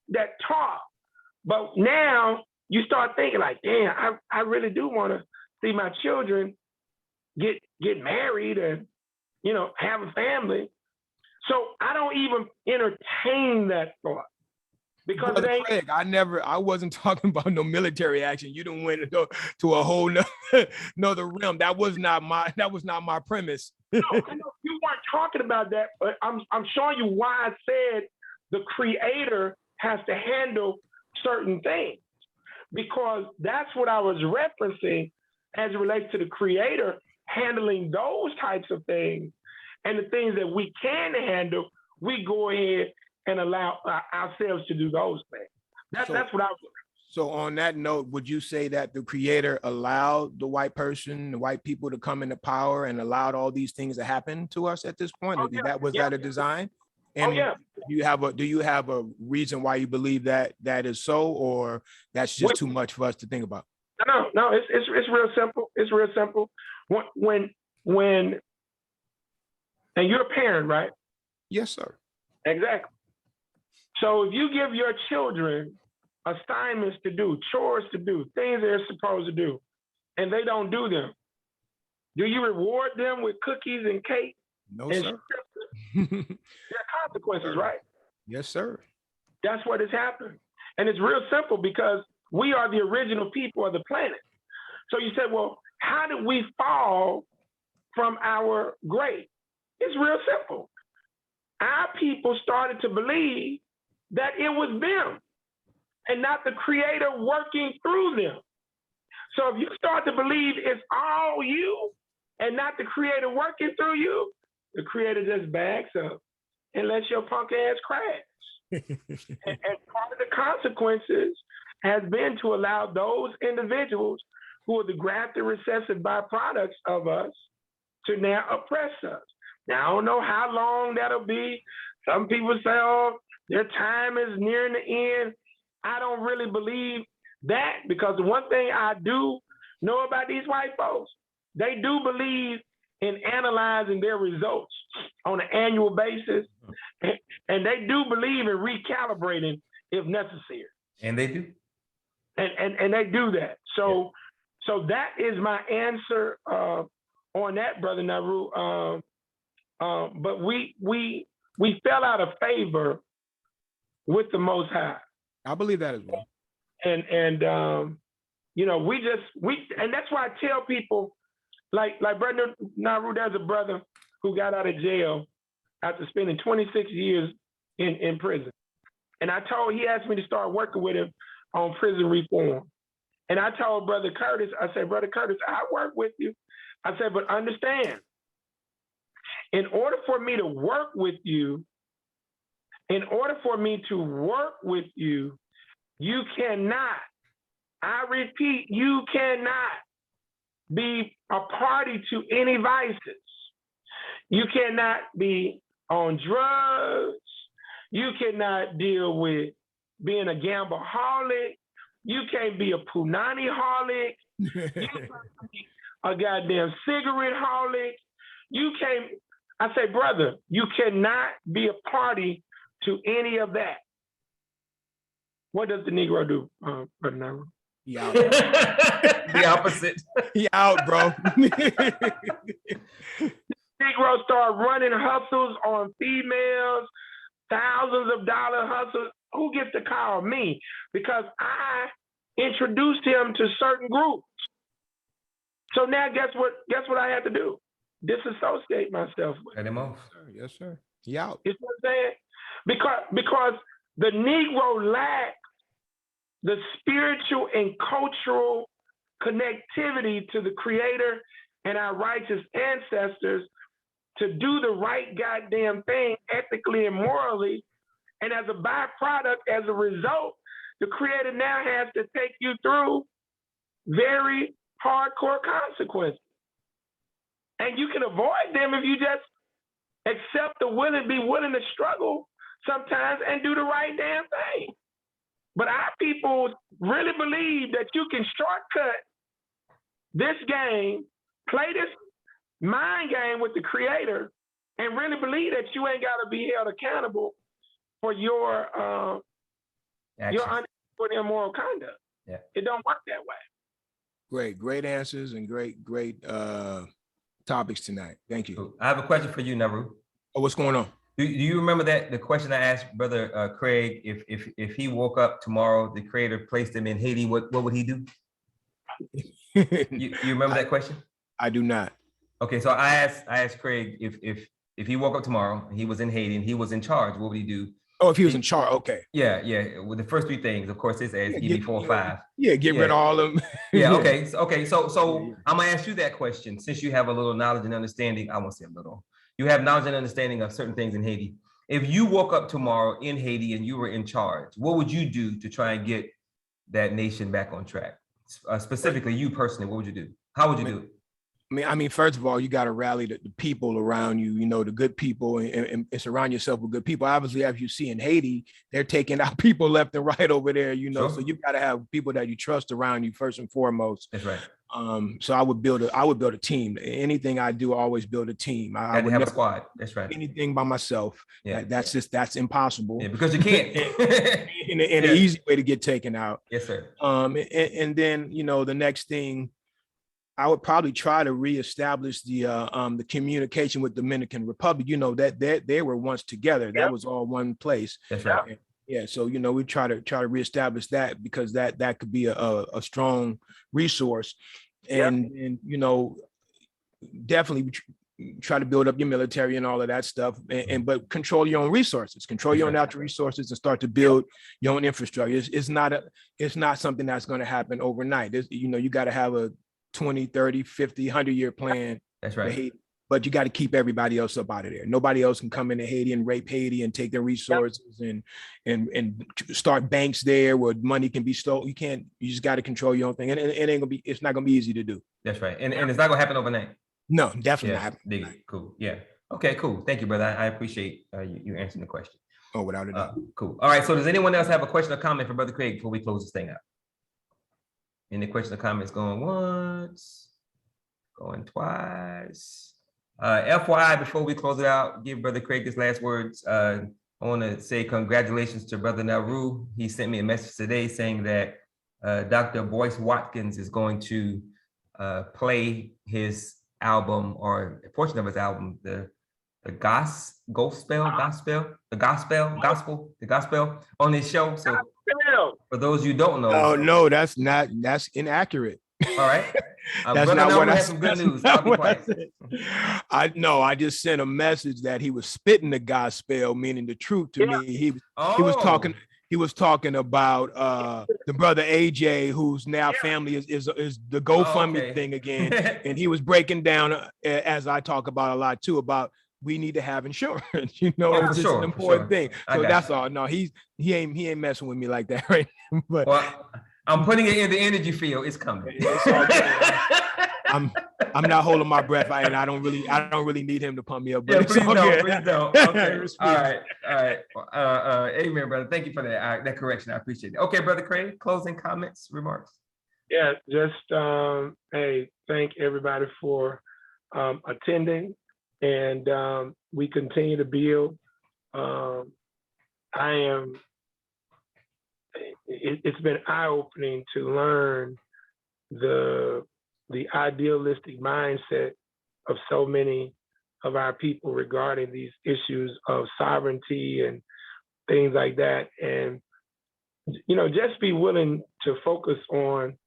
that talk, but now you start thinking like, damn, I really do want to see my children get married and, have a family. So I don't even entertain that thought. Because Brother Craig, I wasn't talking about no military action. You done went to a whole nother realm. That was not my premise. No, I know you weren't talking about that, but I'm showing you why I said the creator has to handle certain things, because that's what I was referencing as it relates to the creator handling those types of things, and the things that we can handle, we go ahead and allow ourselves to do those things. That's what I was. So on that note, would you say that the creator allowed the white people to come into power and allowed all these things to happen to us at this point? Was that a design? And do you have a reason why you believe that is so, or that's just too much for us to think about? No, it's real simple. It's real simple. When and you're a parent, right? Yes, sir. Exactly. So if you give your children assignments to do, chores to do, things they're supposed to do, and they don't do them, do you reward them with cookies and cake? No, sir. There are consequences, right? Yes, sir. That's what has happened. And it's real simple, because we are the original people of the planet. So you said, well, how did we fall from our grave? It's real simple. Our people started to believe that it was them and not the creator working through them. So if you start to believe it's all you and not the creator working through you, the creator just backs up and lets your punk ass crash. And part of the consequences has been to allow those individuals who are the grafted recessive byproducts of us to now oppress us. Now, I don't know how long that'll be. Some people say, oh, their time is nearing the end. I don't really believe that, because the one thing I do know about these white folks, they do believe in analyzing their results on an annual basis, and they do believe in recalibrating if necessary. And they do. And they do that. So that is my answer on that, Brother Naru. But we fell out of favor with the Most High. I believe that as well. And you know, and that's why I tell people, like Brother Naru, there's a brother who got out of jail after spending 26 years in prison. And he asked me to start working with him on prison reform. And I told Brother Curtis, I said, Brother Curtis, I work with you. I said, but understand, in order for me to work with you, you cannot, I repeat, you cannot be a party to any vices. You cannot be on drugs. You cannot deal with being a gambleaholic. You can't be a punani-holic. You can't be a goddamn cigarette-holic. You can't, I say, brother, you cannot be a party to any of that. What does the Negro do, Brother Naru? He out. The opposite. He out, bro. Negroes start running hustles on females, thousands of dollar hustles. Who gets to call me? Because I introduced him to certain groups. So now guess what I have to do? Disassociate myself with. Cut him off. Yes, sir. He out. You see what I'm saying? Because the Negro lacks the spiritual and cultural connectivity to the Creator and our righteous ancestors to do the right goddamn thing ethically and morally. And as a byproduct, as a result, the Creator now has to take you through very hardcore consequences. And you can avoid them if you just accept be willing to struggle sometimes and do the right damn thing. But our people really believe that you can shortcut this game, play this mind game with the Creator, and really believe that you ain't got to be held accountable for your immoral conduct. Yeah. It don't work that way. Great answers and great topics tonight. Thank you. I have a question for you, Naru. Oh, what's going on? Do you remember the question I asked Brother Craig? If he woke up tomorrow, the Creator placed him in Haiti, what would he do? You remember that question? I do not. Okay, so I asked Craig if he woke up tomorrow and he was in Haiti and he was in charge, what would he do? Oh, if he was in charge, okay. Yeah. Well, the first three things, of course, it's as give me 4 or 5. Yeah, get rid of all of them. Yeah. Okay. So I'm gonna ask you that question since you have a little knowledge and understanding. I won't say a little. You have knowledge and understanding of certain things in Haiti. If you woke up tomorrow in Haiti and you were in charge, what would you do to try and get that nation back on track? Specifically, you personally, what would you do? How would you do it? I mean, first of all, you got to rally the people around you, the good people, and surround yourself with good people. Obviously, as you see in Haiti, they're taking out people left and right over there, Sure. So you've got to have people that you trust around you first and foremost. That's right. So I would build a team. Anything I do, I always build a team. I would have never a squad. That's right. Anything by myself. Yeah. That's impossible. Yeah, because you can't. and an easy way to get taken out. Yes, sir. And then, the next thing, I would probably try to reestablish the communication with Dominican Republic. That they were once together. That was all one place. That's right. Yeah. So we try to reestablish that, because that could be a strong resource, and definitely try to build up your military and all of that stuff, but control your own resources, control your own natural resources, and start to build your own infrastructure. It's not something that's going to happen overnight. You got to have a 20, 30, 50, 100-year plan That's for right. Haiti. But you got to keep everybody else up out of there. Nobody else can come into Haiti and rape Haiti and take their resources and start banks there where money can be stolen. You can't. You just got to control your own thing, and it ain't gonna be. It's not gonna be easy to do. That's right. And it's not gonna happen overnight. No, definitely Yeah. not. Dig it. Cool. Yeah. Okay. Cool. Thank you, brother. I appreciate you answering the question. Oh, without a doubt. Cool. All right. So does anyone else have a question or comment for Brother Craig before we close this thing out? Any questions or comments going once, going twice? FYI, before we close it out, give Brother Craig his last words. I want to say congratulations to Brother Naru. He sent me a message today saying that Dr. Boyce Watkins is going to play his album or a portion of his album, the gospel on his show. So for those you don't know, oh no, that's inaccurate. All right. That's not what I have some good news. I'll be quiet. I just sent a message that he was spitting the gospel, meaning the truth to me. He was talking about the brother AJ, whose now family is the GoFundMe thing again. And he was breaking down, as I talk about a lot too, about we need to have insurance. You know, it's just an important thing. So that's all. No, he ain't messing with me like that, right? But well, I'm putting it in the energy field. It's coming. It's all good. I'm not holding my breath. I don't really need him to pump me up. But please don't. Okay. All right. Amen, brother. Thank you for that correction. I appreciate it. Okay, Brother Craig, closing comments, remarks. Yeah, just hey, thank everybody for attending, and we continue to build. It's been eye-opening to learn the idealistic mindset of so many of our people regarding these issues of sovereignty and things like that. And, you know, just be willing to focus on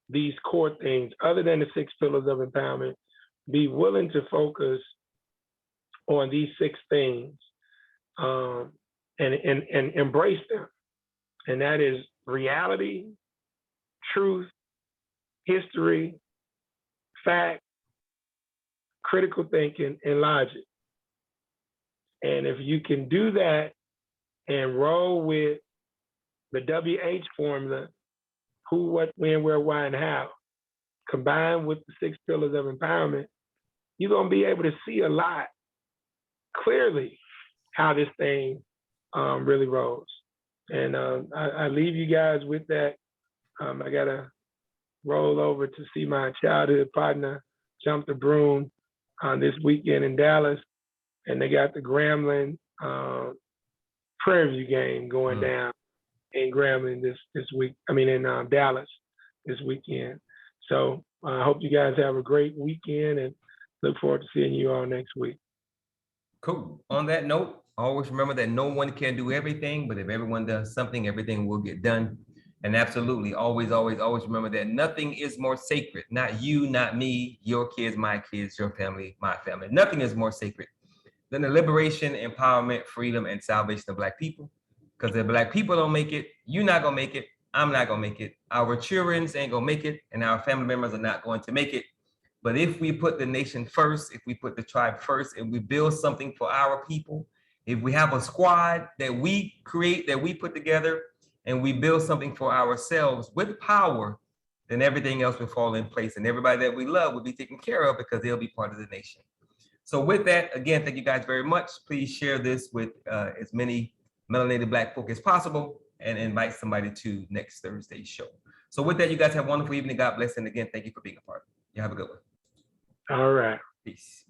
these core things other than the 6 pillars of empowerment. Be willing to focus on these 6 things and embrace them. And that is reality, truth, history, fact, critical thinking, and logic. And if you can do that and roll with the WH formula, who, what, when, where, why, and how, combined with the 6 pillars of empowerment, you're going to be able to see a lot clearly how this thing really rolls. And I leave you guys with that. I got to roll over to see my childhood partner jump the broom this weekend in Dallas. And they got the Grambling Prairie View game going down in Grambling this week. I mean, in Dallas this weekend. So I hope you guys have a great weekend and look forward to seeing you all next week. Cool. On that note, always remember that no one can do everything, but if everyone does something, everything will get done. And absolutely, always remember that nothing is more sacred. Not you, not me, your kids, my kids, your family, my family. Nothing is more sacred than the liberation, empowerment, freedom, and salvation of Black people. Because if Black people don't make it, you're not gonna make it, I'm not gonna make it, our children ain't gonna make it, and our family members are not going to make it. But if we put the nation first, if we put the tribe first, and we build something for our people, if we have a squad that we create, that we put together, and we build something for ourselves with power, then everything else will fall in place, and everybody that we love will be taken care of because they'll be part of the nation. So with that, again, thank you guys very much. Please share this with as many melanated Black folk as possible and invite somebody to next Thursday's show. So with that, you guys have a wonderful evening. God bless. And again, thank you for being a part. You have a good one. All right. Peace.